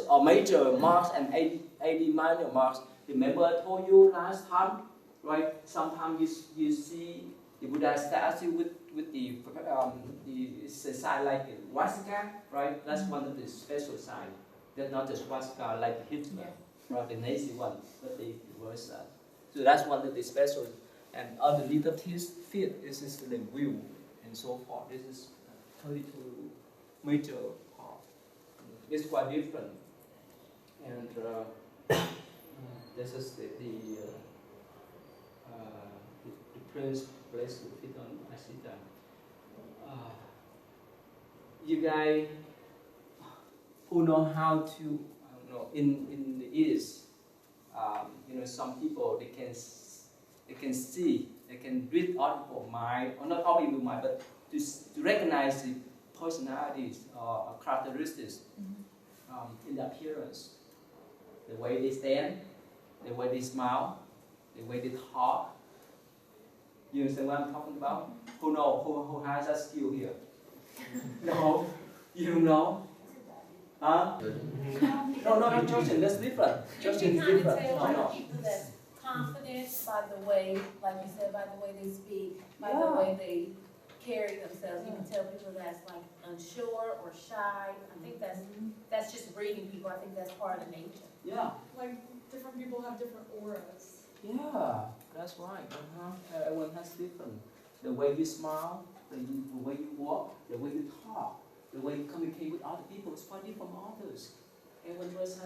or major marks and 80 minor marks. Remember I told you last time, right? Sometimes you see the Buddha statue with the sign like a swastika, right? That's one of the special signs. That's not the swastika like Hitler, right? The Nazi one, but the reverse side. So that's one of the special. And other little feet is the wheel and so forth. This is 32 major part. It's quite different. And this is the prince placed the feet on Asita. You guys who know how to, I don't know, in the East, some people they can see, they can read other people's mind, or not all people's mind, but to recognize the personalities or characteristics in the appearance, the way they stand, the way they smile, the way they talk. You understand what I'm talking about? Who know? Who has that skill here? No, you don't know. Huh? No, not Justin. That's different. Justin is different. No. People that's confident by the way, like you said, by the way they speak, by the way they carry themselves. You can tell people that's like unsure or shy. I think that's just reading people. I think that's part of nature. Yeah. Like different people have different auras. Yeah, that's right. Everyone has different. The way you smile, the way you walk, the way you talk, the way you communicate with other people is quite different from others. Everyone else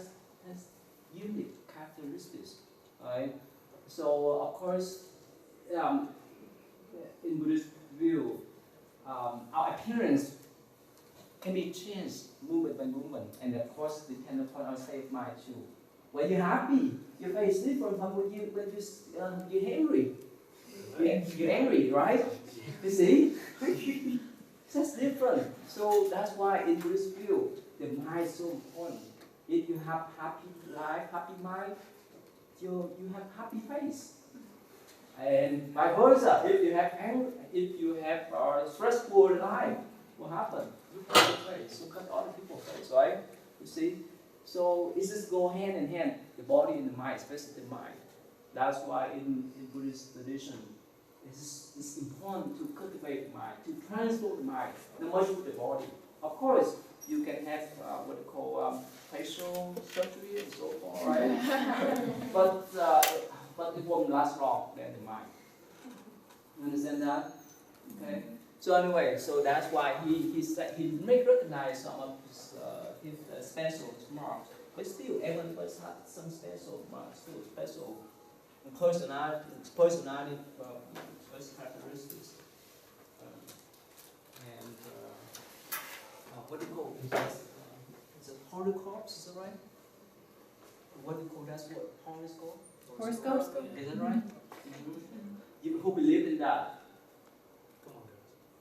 has unique characteristics, right? So of course, in Buddhist view, our appearance can be changed moment by moment, and of course depend upon our state of mind too. When you're happy, your face is different from when you're angry. You're angry, right? You see? That's different. So that's why in Buddhist view, the mind is so important. If you have happy life, happy mind, you have happy face. And vice versa, if you have anger, if you have stressful life, what happens? You cut your face, you cut other people's face, right? You see? So it just go hand in hand, the body and the mind, especially the mind. That's why in Buddhist tradition, it's important to cultivate the mind, to transform the mind, not much with the body. Of course, you can have what they call facial surgery and so forth, right? but it won't last long than the mind. You understand that? Okay. So anyway, so that's why he may recognize some of his special marks, but still everyone has some special marks, still special personality, special characteristics. what do you call it? It's a horoscope, is that right? What do you call that's what horoscope? Horoscope? Is that right? You who believe in that? Come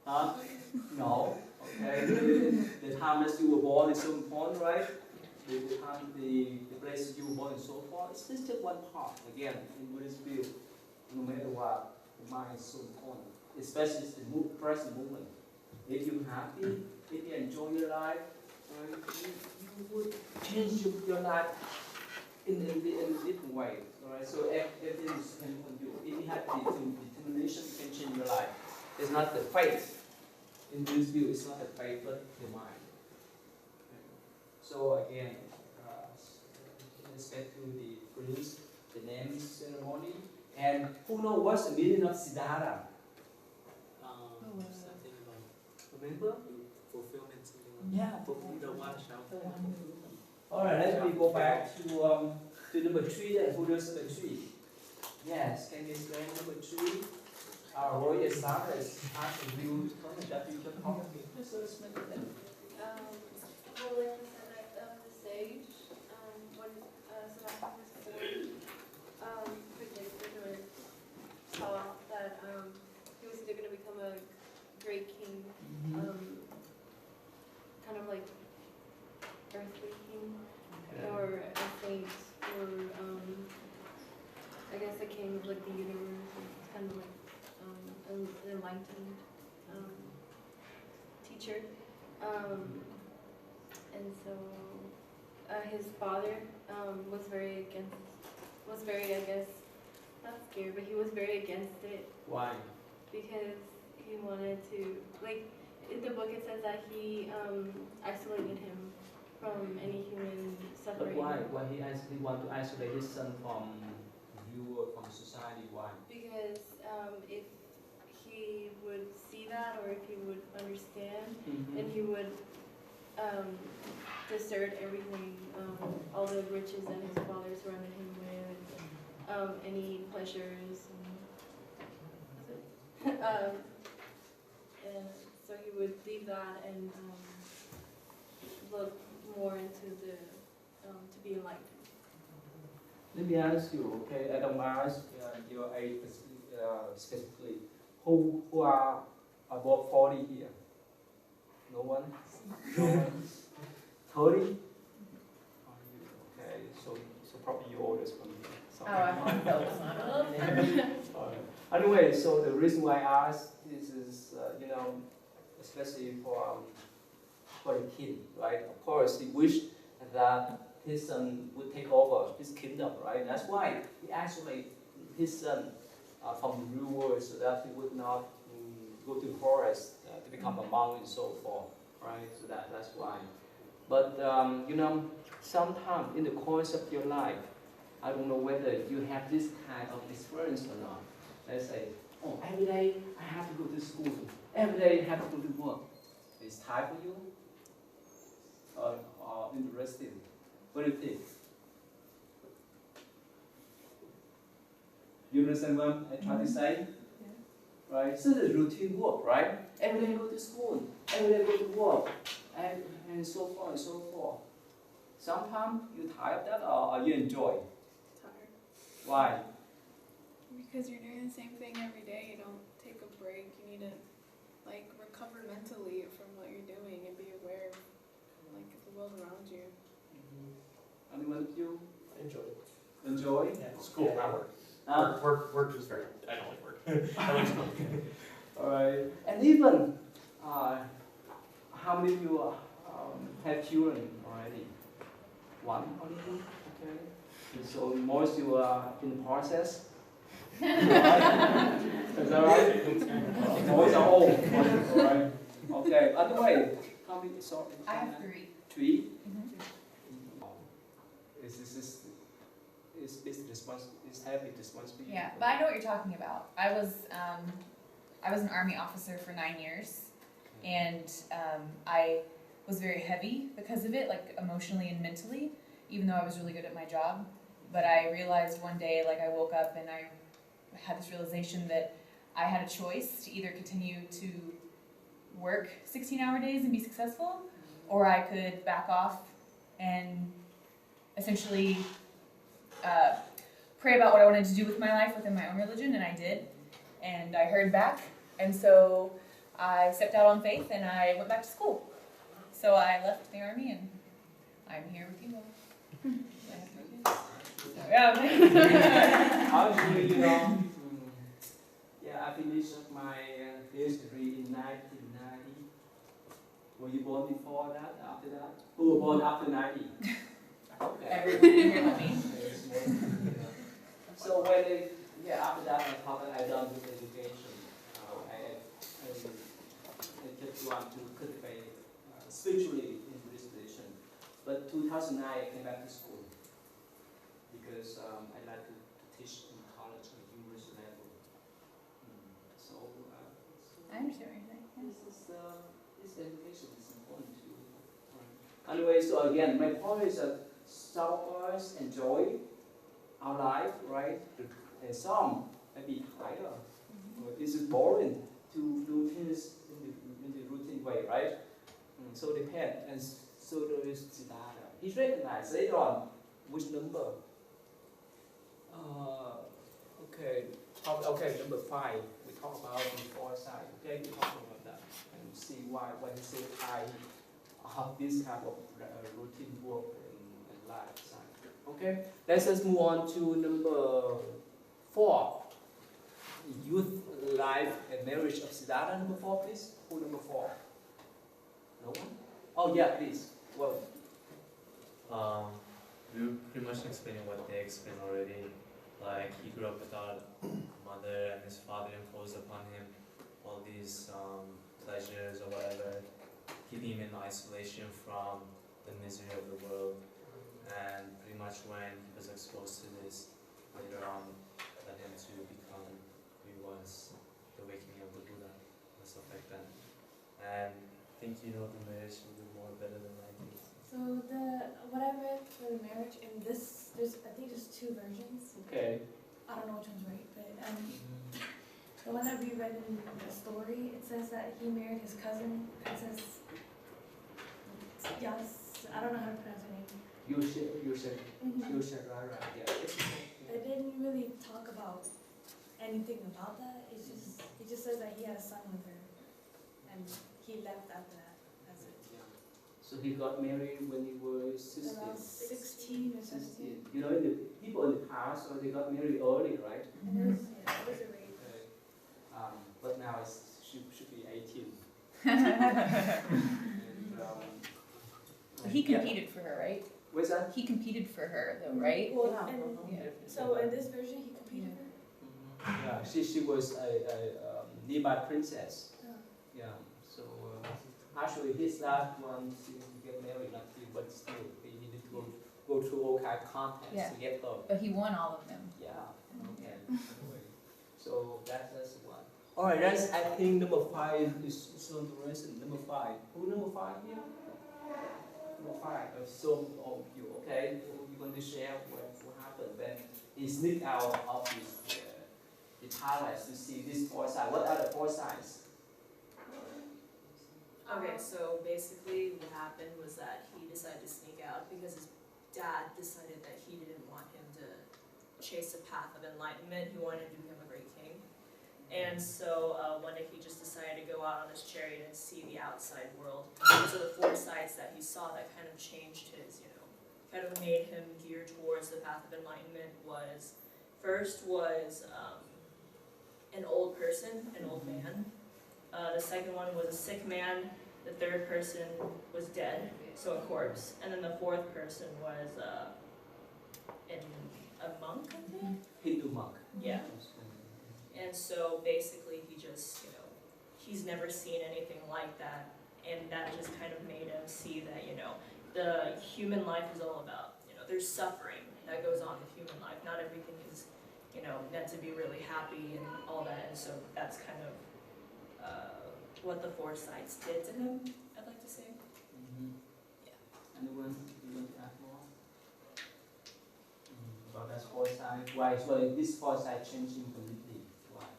on, girls. Huh? No. Okay. The time that you were born is so important, right? The time, the place you were born and so forth. It's just one part. Again, in Buddhist view, no matter what, the mind is so important. Especially the present moment. If you're happy, if you enjoy your life, right, you would change your life in a different way. Alright, so everything is dependent on you. If you have the determination, you can change your life. It's not the faith. In this view, it's not the faith, but the mind. Okay. So again, in respect to the priest, the name ceremony, and who knows what's the meaning of Siddhartha? Something about Remember? fulfillment, something like Yeah, the one shall. Alright, let me go back to number 3 then. Who does number 3? Yes, can you explain number 3? Our royal Siddhartha is asking you to comment that you can comment. Just explain it then. Well, like you said at the stage, when Siddhartha was born, predicted or saw that he was either going to become a great king, kind of like earthly king, or a saint, or I guess a king of like the universe. It's kind of like an enlightened teacher. And so his father was very, I guess, not scared, but he was very against it. Why? Because he wanted to, like, in the book it says that he isolated him from any human suffering. But why? Why he actually want to isolate his son from you or from society? Why? Because if he would see that, or if he would understand, then he would desert everything, all the riches that his father surrounded him with, any pleasures, and so he would leave that and look more into the to be enlightened. Let me ask you, okay? I don't ask your age specifically. Who are above 40 here? No one? No one? 30? Okay, so probably you're oldest one. Oh, I'm on those. Anyway, so the reason why I ask this is, especially for the kid, right? Of course, he wished that his son would take over his kingdom, right? That's why he isolated his son from the real world so that he would not go to the forest to become a monk and so forth, right? So that's why. But, sometimes in the course of your life, I don't know whether you have this kind of experience or not. Let's say, oh, every day I have to go to school. Every day I have to go to work. It's time for you? Or interesting? What do you think? You understand what I try to say? Yeah. Right? So the routine work, right? Every day go to school. Every day go to work. And so forth and so forth. Sometimes you tired of that or you enjoy? Tired. Why? Because you're doing the same thing every day. You don't take a break. You need to recover mentally from what you're doing and be aware of the world around you. Anyone of you? Enjoy it. Enjoy? Yeah. School, not work. Work is very, I don't like work. I like school. Alright. And even, how many of you have children already? One only? Okay. And so most you are in the process? Right? Is that right? Most are old. Alright. Okay. By the way, how many? Sorry. I have 3. 3? Is heavy responsibility? Yeah, but I know what you're talking about. I was an Army officer for 9 years, and I was very heavy because of it, like emotionally and mentally, even though I was really good at my job. But I realized one day, I woke up and I had this realization that I had a choice to either continue to work 16-hour days and be successful, or I could back off and essentially pray about what I wanted to do with my life within my own religion, and I did. And I heard back, and so I stepped out on faith and I went back to school. So I left the army and I'm here with you all. So, yeah. Actually, yeah, I finished my PhD degree in 1990. Were you born before that, after that? Who were born after 90? Okay. Everyone here with me. So when after that, I thought that I done with education. I just want to cultivate spiritually in Buddhist tradition. But 2009, I came back to school because I like to teach in college and university level. I understand what you're saying. This education is important too. Anyway, so again, my point is that some of us enjoy our life, right? And some maybe tired. This is boring to do things in the routine way, right? So depend. And so there is Siddhartha. He recognized later on which number. Okay, number 5. We talk about the foresight. Okay, we talk about that and see why when he said how this type of routine work and lifestyle. Okay, let's just move on to number 4. Youth, life, and marriage of Siddhartha. Number 4, please. Who number 4? No one? Oh yeah, please. Well. We pretty much explained what they explained already. Like he grew up without a mother, and his father imposed upon him all these pleasures or whatever, keeping him in isolation from the misery of the world. And pretty much when he was exposed to this, later on led him to become who he was, the awakening of the Buddha and stuff like that. And I think you know the marriage will be more better than I do. So what I read for the marriage, and this, I think there's 2 versions. Okay. I don't know which one's right, but the one that we read in the story, it says that he married his cousin, Princess Yas. I don't know how to pronounce her name. You said right, yeah. It didn't really talk about anything about that. It just says that he had a son with her, and he left after that. That's it. So he got married when he was 16. Around 16 or 17. You know, the people in the past, they got married early, right? It was a rape. But now it should be 18. And, He competed for her, right? What's that? He competed for her, though, right? Well, Yeah. so in this version, he competed for her? Yeah, she was a nearby princess. Oh. Yeah, so actually his last one to get married, not to, but still he needed to go through all kind of contests to get her. But he won all of them. Yeah. Okay. Anyway, so that's one. All right, that's I think number 5 is so interesting. Number 5. Who number 5 here? Number 5. So of you, okay? You're going to share what happened when he sneaked out of the palace to see this foresight. What are the foresights? Okay, so basically what happened was that he decided to sneak out because his dad decided that he didn't want him to chase a path of enlightenment. He wanted to become a great king. And so one day he just decided to go out on his chariot and see the outside world. Those are the foresights that he saw that kind of changed his, kind of made him gear towards the path of enlightenment. First was an old person, an old man. The second one was a sick man. The third person was dead, so a corpse. And then the fourth person was a monk, I think? Hindu monk. Yeah. And so basically he just, he's never seen anything like that. And that just kind of made him see that, the human life is all about, there's suffering that goes on with human life. Not everything is, meant to be really happy and all that. And so that's kind of what the foresights did to him, I'd like to say. Yeah. Anyone want to add more? About that foresight? Why this foresight changed him completely? Why?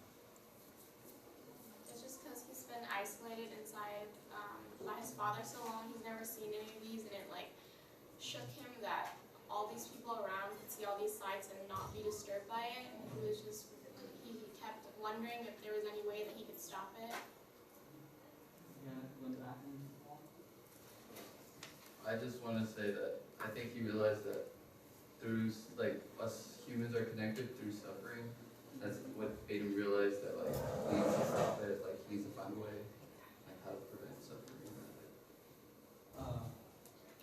It's just because he's been isolated inside by his father so long, he's never seen any of these, and it like shook him that all these people around could see all these sights and not be disturbed by it, and he was just, he kept wondering if there was any way that he could stop it. Yeah, you want to add anything more? I just want to say that I think he realized that through, like, us humans are connected through suffering. That's what made him realize that, like, he needs to stop it, like, he needs to find a way, like, how to prevent suffering.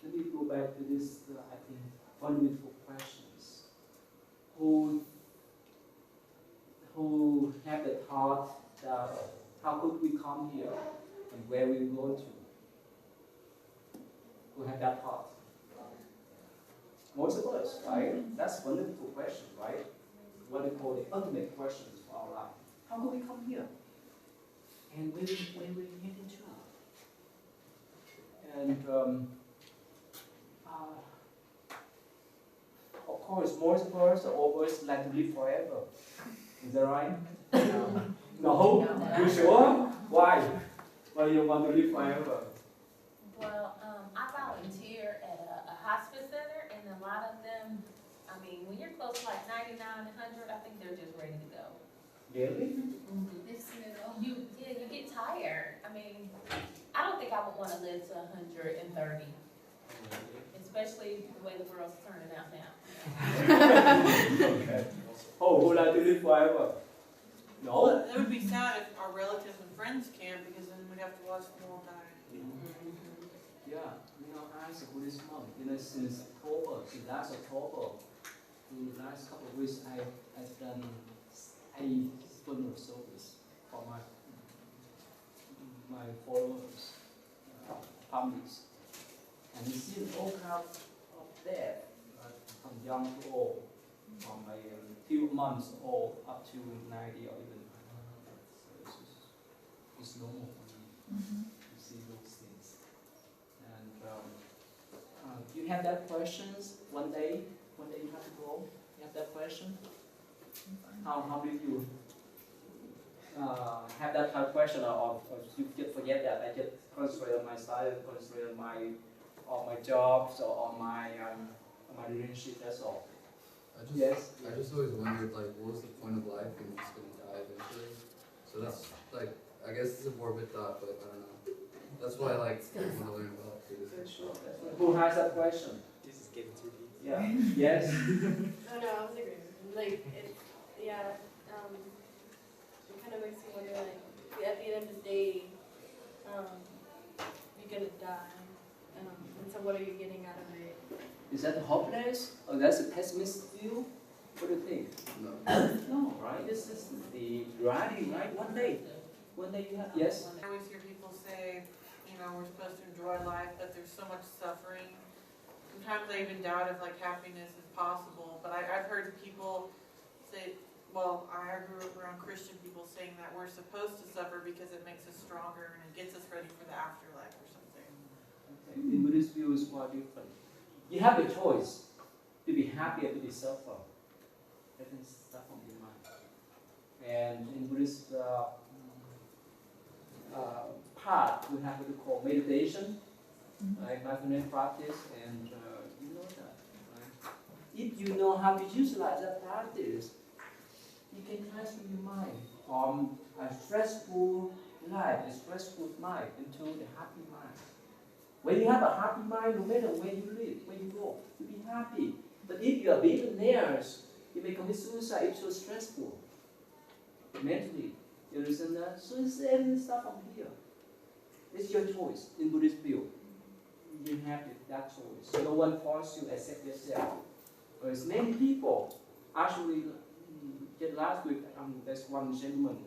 Let me go back to this, I think, fundamental questions. Who have the thought that how could we come here and where we go to? Who have that thought? Most of us, right? That's fundamental question, right? What we call the ultimate questions for our life. How could we come here? And where we heading to? And of course, most of us always like to live forever. Is that right? No? You sure? Why? Why you want to live forever? Well, I volunteer at a hospice center, and a lot of them, I mean, when you're close to like 99, 100, I think they're just ready to go. Really? They've seen it all. You get tired. I mean, I don't think I would want to live to 130, especially the way the world's turning out now. Okay. Oh, who like to live forever? No? Well, it would be sad if our relatives and friends can't, because then we'd have to watch them all die. Yeah, as a Buddhist monk, since last October, the last couple of weeks, I've done 8 funeral service for my followers, families, and you see all kinds of death, from young to old, from a few months old up to 90 or even 100. So it's normal for me to see those things. And you have that questions one day you have to go. You have that question. How many of you have that type of question, or you just forget that? I just concentrate on my study, concentrate on my jobs or on my relationship. That's all. I just always wondered, like, what was the point of life when you're just gonna die eventually? So that's like, I guess it's a morbid thought, but I don't know. That's why I like want to learn about Buddhism. Who has that question? This is getting too deep. Yeah. Yes. No, I was agreeing. Like, it kind of makes you wonder, like, at the end of the day, you're gonna die. And so what are you getting out of it? Is that hopeless? Or that's a pessimistic view? What do you think? No. No, right? This is the reality, right? One day you have, yes? I always hear people say, we're supposed to enjoy life, but there's so much suffering. Sometimes I even doubt if like happiness is possible, but I've heard people say, well, I grew up around Christian people saying that we're supposed to suffer because it makes us stronger and it gets us ready for the afterlife or something. Okay. In Buddhist view is quite different. You have a choice to be happy or to be suffer. That is stuff on your mind. And in Buddhist part, we have what we call meditation, right? Mindfulness practice, and you know that, right? If you know how to utilize that practice, you can transfer your mind from a stressful life, a stressful mind, into a happy mind. When you have a happy mind, no matter where you live, where you go, you'll be happy. But if you are billionaires, you may commit suicide. It's so stressful mentally. You understand that? So it's everything stuff up here. It's your choice in Buddhist view. You have that choice. No one forces you except yourself. Whereas many people actually, just last week, there's one gentleman.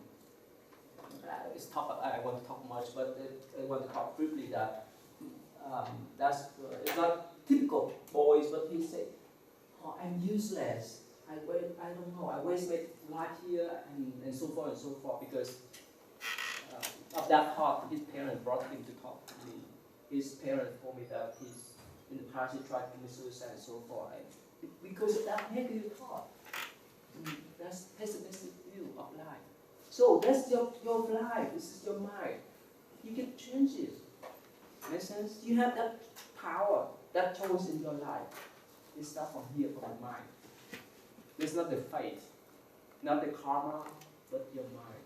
It's tough. I won't talk much, but I want to talk briefly that it's not typical boys, but he said, "Oh, I'm useless. I don't know. I waste my life here and so forth and so forth because of that thought. His parents brought him to talk to me. His parents told me that in the past he tried to commit suicide and so forth. Because of that negative thought. That's pessimistic view of life. So that's your life. This is your mind. You can change it. Make sense? You have that power, that choice in your life. It starts from here, from the mind. It's not the fate, not the karma, but your mind.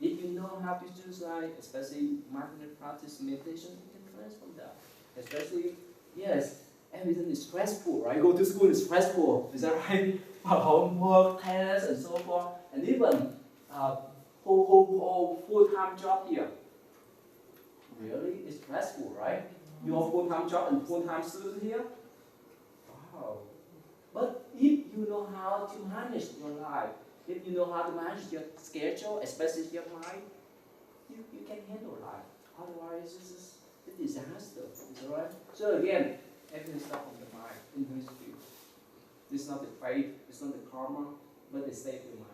If you know how to choose life, especially mindfulness practice, meditation, you can transform that. Especially, yes, everything is stressful, right? Go to school is stressful, is that right? Homework, tests, and so forth, and even whole full-time job here. Really, it's stressful, right? Your full-time job and full-time student here. Wow. But if you know how to manage your life, if you know how to manage your schedule, especially your mind, you can handle life. Otherwise, this is a disaster. Is that right? So again, everything starts from the mind in history. It's not the fate, it's not the karma, but the state of mind.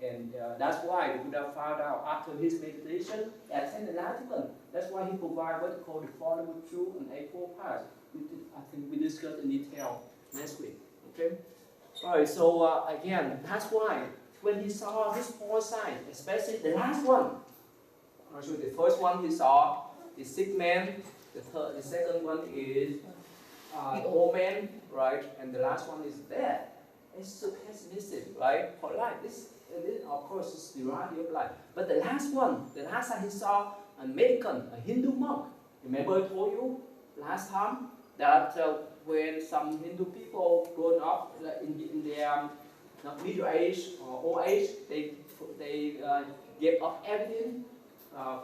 And that's why the Buddha found out after his meditation, attained enlightenment. That's why he provided what he called the Four Noble Truths and Eightfold Paths. I think we discussed in detail next week. Okay? Alright, so again, that's why when he saw these four signs, especially the last one, actually the first one he saw the sick man, the second one is the old man, right? And the last one is death. It's so pessimistic, right? For life, this of course is the reality of life. But the last one he saw a American, a Hindu monk. Remember I told you last time that when some Hindu people grown up in their middle age or old age, they gave up everything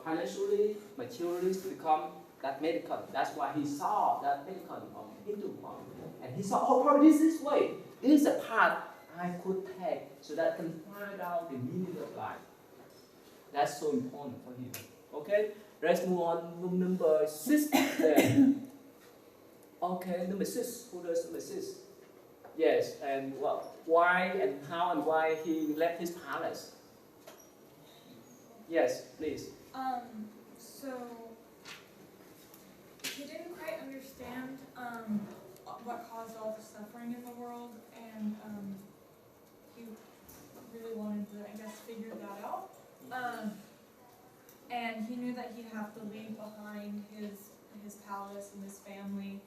financially, materially to become that medical. That's why he saw that medical Hindu monk. And he saw, oh, probably this way. This is a path I could take so that I can find out the meaning of life. That's so important for him. Okay? Let's move on to number 6 then. Okay, number 6. Who does number 6? Yes, and why and how and why he left his palace. Yes, please. So he didn't quite understand what caused all the suffering in the world, and he really wanted to, I guess, figure that out. And he knew that he'd have to leave behind his palace and his family.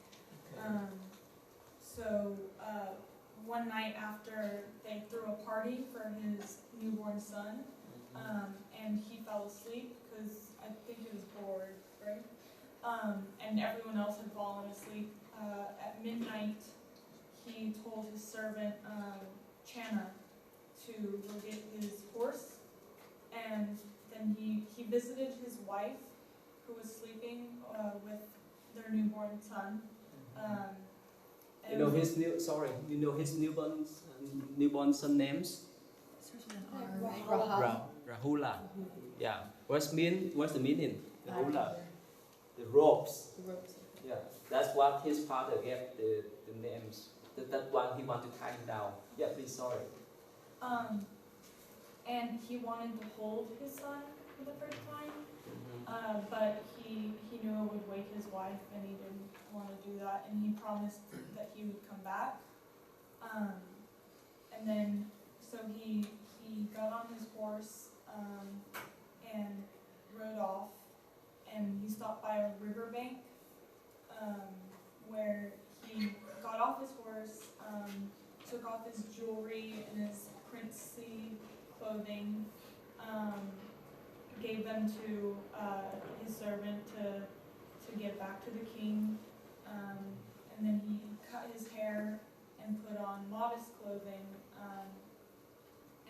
So one night after they threw a party for his newborn son, and he fell asleep because I think he was bored, right? And everyone else had fallen asleep. At midnight, he told his servant, Channa, to go get his horse, and then he visited his wife, who was sleeping with their newborn son. You know his newborn son names? Rahula. Yeah. What's the meaning? Rahula. The ropes. Yeah. That's what his father gave the names. That one he wanted to tie him down. Yeah, please, sorry. And he wanted to hold his son for the first time, but he knew it would wake his wife, and he didn't want to do that, and he promised that he would come back. And then, so he got on his horse and rode off, and he stopped by a riverbank where he got off his horse, took off his jewelry and his princely clothing, gave them to his servant to give back to the king, and then he cut his hair and put on modest clothing,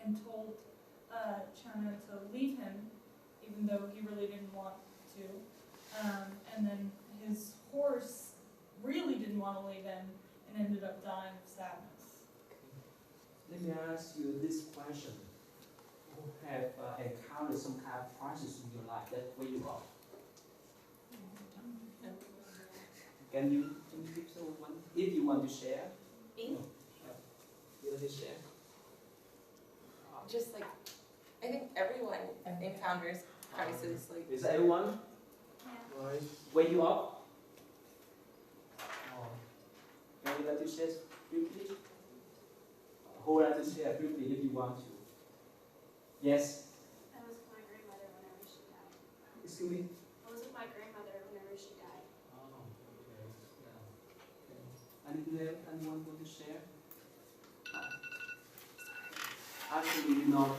and told Channa to leave him, even though he really didn't want to. And then his horse really didn't want to leave him and ended up dying of sadness. Let me ask you this question. Who have encountered some kind of crisis in your life? That's where you are. Can you give someone, if you want to share? Me? You want to share? Just like, I think everyone encounters crisis. Like, is everyone? Yeah. Right. Wake you up? Can you like to share briefly? Who would like to share briefly if you want to? Yes? I was with my grandmother whenever she died. Excuse me? I was with my grandmother whenever she nickname anyone want to share? Actually, you know,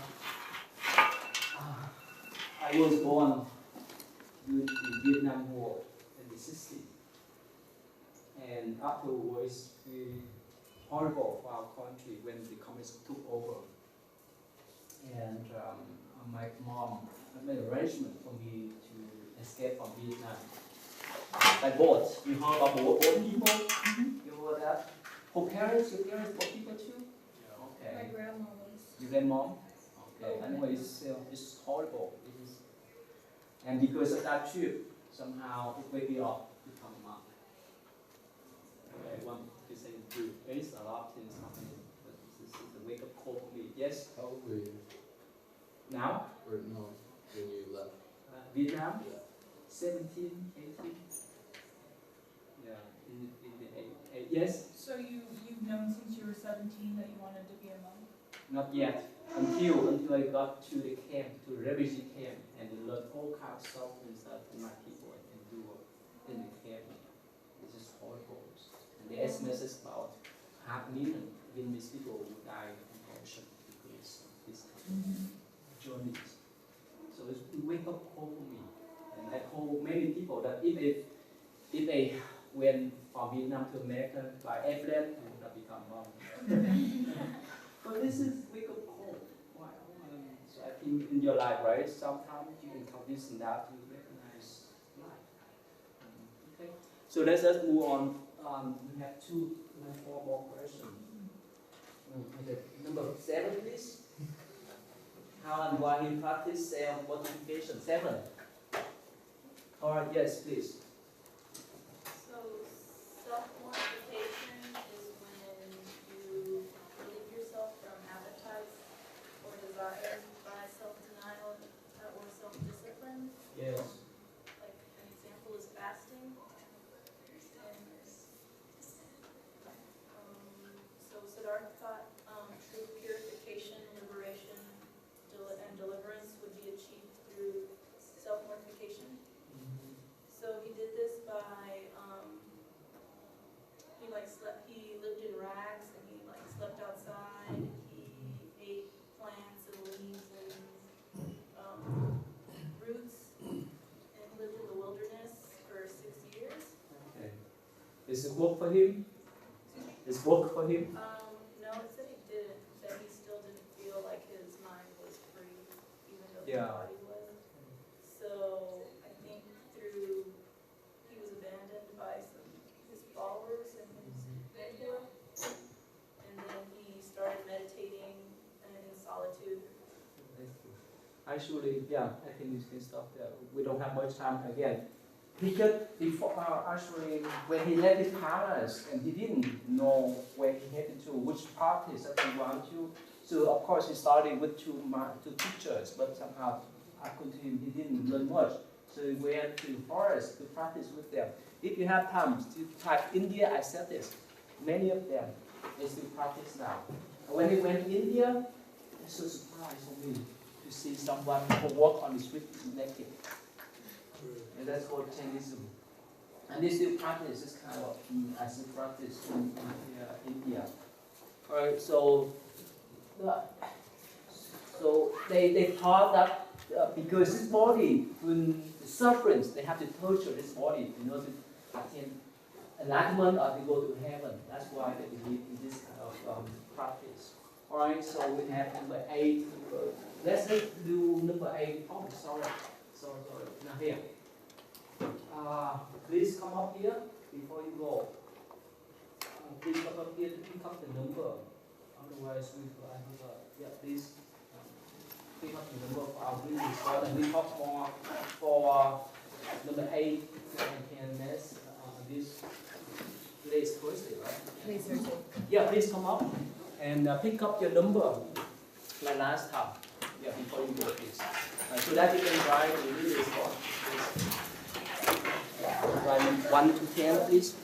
I was born during the Vietnam War in the 60s. And afterwards, we horrible for our country when the communists took over. And my mom made an arrangement for me to escape from Vietnam. By boat. You heard about boat people? You heard that? For parents, your parents boat people too? Okay. My grandma was. Your grandmom? Okay. Anyway, it's horrible. It is. And because of that trip, somehow it wake me up to become a monk. Okay, one to say the truth. There is a lot of things happening, but this is the wake up call for me. Yes? How old were you? Now? Or no, when you left? Vietnam? Yeah. 17, 18. Yeah, in the eight. Yes? So you've known since you were 17 that you wanted to be a monk? Not yet. Until I got to the camp, to the refugee camp, and learned all kinds of stuff and stuff that my people can do in the camp. This is horrible. And the SMS is about 500,000 Vietnamese people who died in ocean because of this kind of journeys. So it's a wake up call for me. And I call many people that if they went from Vietnam to America by airplane, they would not become monk. But this is wake up call. Wow. So I think in your life, right? Sometimes you encounter this and that, you recognize life. Okay. So let's just move on. We have four more questions. Okay. Number 7, please. How and why you practice self-mortification? 7. All right. Yes, please. So self-mortification is when you relieve yourself from appetites or desires by self-denial or self-discipline. Yes. Like an example is fasting. So Siddhartha thought true purification, liberation, and deliverance would be achieved through self-mortification. So he did this by he lived in rags and he slept outside. He ate plants and leaves and roots and lived in the wilderness for 6 years. Okay. Is it work for him? Is work for him? No, it said he didn't. That he still didn't feel like his mind was free, even though his Yeah. body was. So I think he was abandoned by his followers and his mentor, and then he started meditating in solitude. Actually, yeah, I think we can stop there. We don't have much time again. Because before, actually, when he left his palace, and he didn't know where he headed to, which practice that he wanted to. So of course he started with two teachers, but somehow according to him, he didn't learn much. So he went to the forest to practice with them. If you have time to type India ascetics, many of them they still practice now. And when he went to India, it's so surprised for me to see someone who walk on the street naked. And that's called Jainism. And they still practice this kind of ascetic practice in India. Alright, so they thought that because this body, when the sufferings, they have to torture this body in order to attain enlightenment or to go to heaven. That's why they believe in this kind of practice. Alright, so we have number 8. Let's just do number 8. Oh, sorry. Now here. Please come up here before you go. Please come up here to pick up the number. Otherwise, I forgot. Yeah, please pick up the number for our previous one, and we talk more for number 8 and next this today's Thursday, right? Please, Thursday. Yeah, please come up and pick up your number like last time. Yeah, before you go, please. So that you can write the previous one. Write 1 to 10, please.